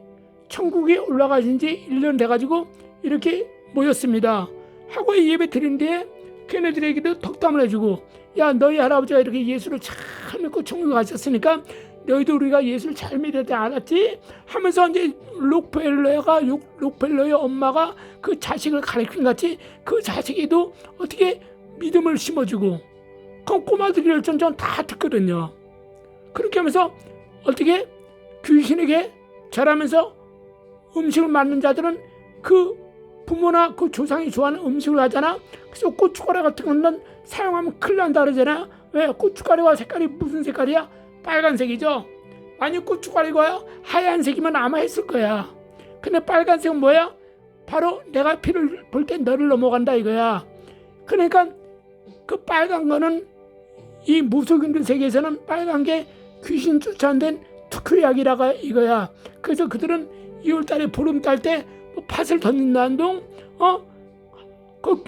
Speaker 1: 천국에 올라가신 지 1년 돼가지고 이렇게 모였습니다 하고 예배 드린 뒤에 걔네들에게도 덕담을 해주고 야 너희 할아버지가 이렇게 예수를 잘 믿고 천국에 가셨으니까 너희도 우리가 예수를 잘 믿어야 돼 알았지? 하면서 이제 록펠러의 엄마가 그 자식을 가르친 같이 그 자식에도 어떻게 믿음을 심어주고 그 꼬마들이 열전전 다 듣거든요. 그렇게 하면서 어떻게 귀신에게 절하면서 음식을 맞는 자들은 그 부모나 그 조상이 좋아하는 음식을 하잖아. 그래서 고춧가루 같은 거는 사용하면 큰일 난다 그러잖아. 왜? 고춧가루가 색깔이 무슨 색깔이야? 빨간색이죠. 만약 고춧가루가 하얀색이면 아마 했을 거야. 근데 빨간색은 뭐야? 바로 내가 피를 볼 때 너를 넘어간다 이거야. 그러니까 그 빨간 거는 이 무속인들 세계에서는 빨간 게 귀신 쫓아낸 특효약이라가 이거야. 그래서 그들은 2월달에 보름달 때 팥을 던진다는 동 그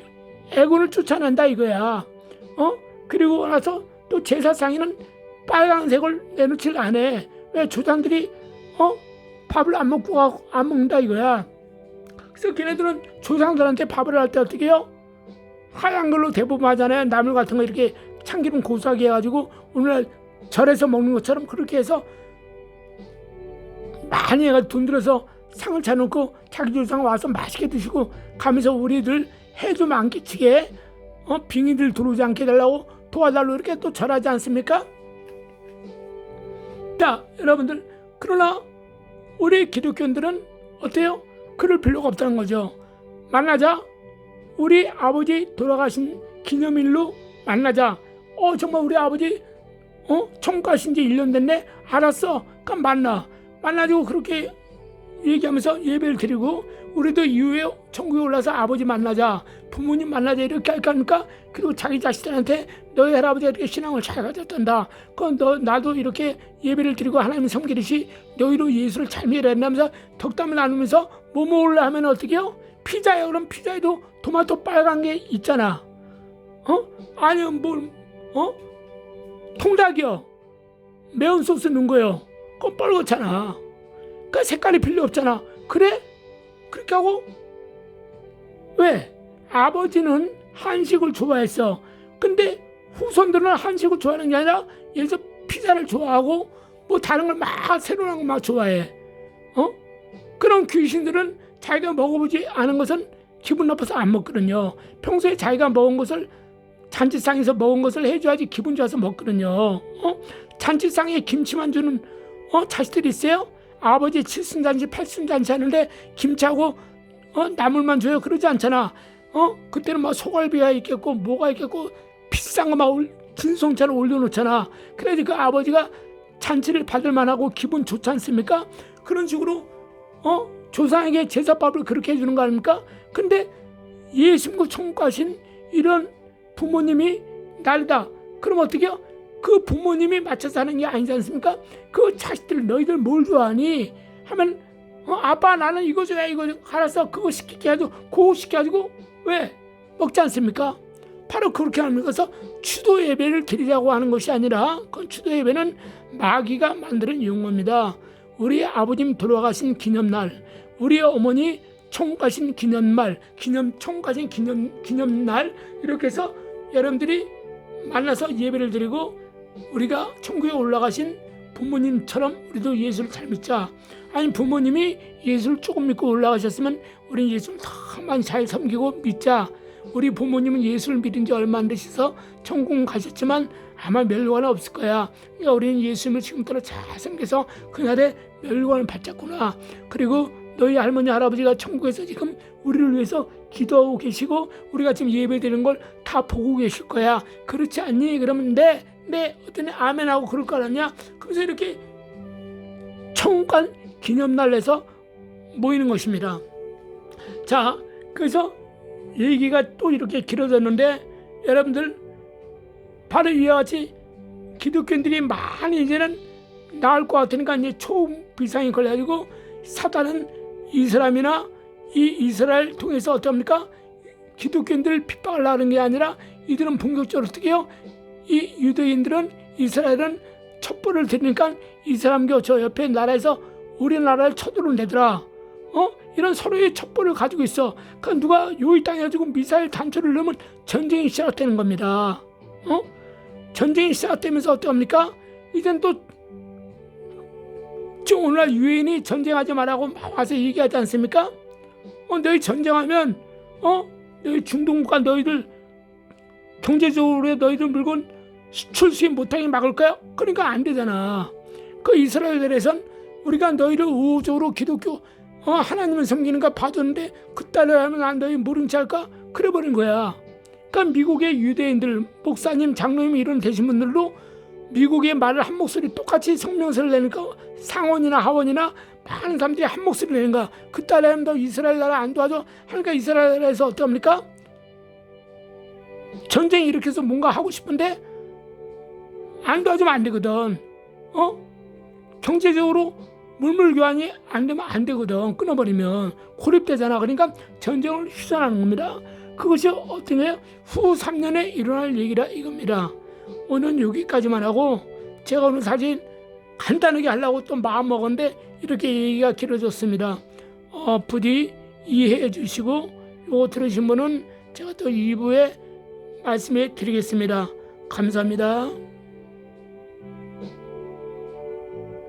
Speaker 1: 애군을 쫓아낸다 이거야. 그리고 나서 또 제사상에는 빨간색을 내놓질 않아. 왜? 조상들이 밥을 안 먹는다 이거야. 그래서 걔네들은 조상들한테 밥을 할 때 어떻게 해요? 하얀 걸로 대부분 하잖아요. 나물 같은 거 이렇게 참기름 고소하게 해가지고 오늘날 절에서 먹는 것처럼 그렇게 해서 많이 해가지고 돈 들여서 상을 차놓고 자기 조상 와서 맛있게 드시고 가면서 우리들 해 좀 안 끼치게 빙의들 들어오지 않게 해달라고 도와달라고 이렇게 또 절하지 않습니까? 자 여러분들, 그러나 우리 기독교인들은 어때요? 그럴 필요가 없다는 거죠. 만나자. 우리 아버지 돌아가신 기념일로 만나자. 정말 우리 아버지 천국 가신 지 1년 됐네. 알았어. 그럼 만나지고 그렇게 얘기하면서 예배를 드리고 우리도 이후에 천국에 올라서 아버지 만나자, 부모님 만나자 이렇게 할까 하니까, 그리고 자기 자식들한테 너희 할아버지가 이렇게 신앙을 잘 가졌단다. 나도 이렇게 예배를 드리고 하나님 섬기듯이 너희도 예수를 잘 믿어야 된다면서 덕담을 나누면서 뭐 먹을래 하면 어떻게 해요? 피자예요. 그럼 피자에도 토마토 빨간 게 있잖아. 아니면 통닭이요. 매운 소스 넣은 거요. 그건 뻘겋잖아. 그 색깔이 필요 없잖아. 그래? 그렇게 하고 왜? 아버지는 한식을 좋아했어. 근데 후손들은 한식을 좋아하는 게 아니라 예를 들어 피자를 좋아하고 뭐 다른 걸 막 새로운 거 막 좋아해. 그런 귀신들은 자기가 먹어보지 않은 것은 기분 나빠서 안 먹거든요. 평소에 자기가 먹은 것을 잔치상에서 먹은 것을 해줘야지 기분 좋아서 먹거든요. 잔치상에 김치만 주는 자식들이 있어요? 아버지 칠순잔치, 팔순잔치 하는데 김치하고 나물만 줘요? 그러지 않잖아. 그때는 막 소갈비가 있겠고 뭐가 있겠고 비싼 거 막 진송차를 올려놓잖아. 그래야지 그 아버지가 잔치를 받을 만하고 기분 좋지 않습니까? 그런 식으로 조상에게 제사밥을 그렇게 해주는 거 아닙니까? 근데 예수 믿고 천국 가신 이런 부모님이 날다. 그럼 어떻게 해요? 그 부모님이 맞춰서 하는 게 아니지 않습니까? 그 자식들 너희들 뭘 좋아하니? 하면 아빠 나는 이거 줘야 이거 알았어. 그거 시키게 해가지고 그거 시켜가지고 왜? 먹지 않습니까? 바로 그렇게 하는 것서 추도 예배를 드리자고 하는 것이 아니라, 그 추도 예배는 마귀가 만드는 용어입니다. 우리 아버님 돌아가신 기념날, 우리 어머니 천국 가신 기념날, 천국 가신 기념날, 이렇게 해서 여러분들이 만나서 예배를 드리고 우리가 천국에 올라가신 부모님처럼 우리도 예수를 잘 믿자. 아니 부모님이 예수를 조금 믿고 올라가셨으면 우리는 예수를 더 많이 잘 섬기고 믿자. 우리 부모님은 예수를 믿은 지 얼마 안 되셔서 천국 가셨지만 아마 멸류관은 없을 거야. 그러니까 우리는 예수님을 지금부터 잘 섬겨서 그날에 멸류관을 받자꾸나. 그리고 너희 할머니 할아버지가 천국에서 지금 우리를 위해서 기도하고 계시고 우리가 지금 예배드리는 걸 다 보고 계실 거야. 그렇지 않니? 그러면 네 어떤 아멘하고 그럴 거 아니야? 그래서 이렇게 천국관 기념날에서 모이는 것입니다. 자, 그래서 얘기가 또 이렇게 길어졌는데 여러분들 바로 이와 같이 기독교인들이 많이 이제는 나을 것 같으니까 이제 초비상이 걸려가지고 사단은 이 사람이나 이 이스라엘 통해서 어떻습니까? 기독교인들을 핍박을 하는 게 아니라 이들은 본격적으로 어떻게 해요? 이 유대인들은 이스라엘은 첩보를 들으니까 이 사람과 저 옆에 나라에서 우리나라를 쳐들어내더라. 이런 서로의 첩보를 가지고 있어. 그러니까 누가 요이 땅에 가지고 미사일 단추를 넣으면 전쟁이 시작되는 겁니다. 전쟁이 시작되면서 어떡합니까? 이젠 또 지금 오늘날 유엔이 전쟁하지 말라고 와서 얘기하지 않습니까? 너희 전쟁하면 너희 중동국가 너희들 경제적으로 너희들 물건 수출 수입 못하게 막을 거야? 그러니까 안 되잖아. 그 이스라엘에선 우리가 너희를 우호적으로 기독교 하나님을 섬기는 거 봐줬는데 그따위로 하면 안 너희 모른 할까? 그래버린 거야. 그러니까 미국의 유대인들 목사님 장로님 이런 되신 분들도 미국의 말을 한 목소리 똑같이 성명서를 내니까 상원이나 하원이나 많은 사람들이 한 목소리를 내는 거야. 그따위로 하면 너 이스라엘 나라 안 도와줘? 하니까 이스라엘 나라에서 어떡합니까? 전쟁이 이렇게 해서 뭔가 하고 싶은데 안 도와주면 안 되거든. 경제적으로 물물 교환이 안 되면 안 되거든. 끊어버리면 고립되잖아. 그러니까 전쟁을 휴전하는 겁니다. 그것이 어떤 거예요? 후 3년에 일어날 얘기라 이겁니다. 오늘 여기까지만 하고 제가 오늘 사실 간단하게 하려고 또 마음 먹었는데 이렇게 얘기가 길어졌습니다. 부디 이해해 주시고 요거 들으신 분은 제가 또 2부에 말씀해 드리겠습니다. 감사합니다.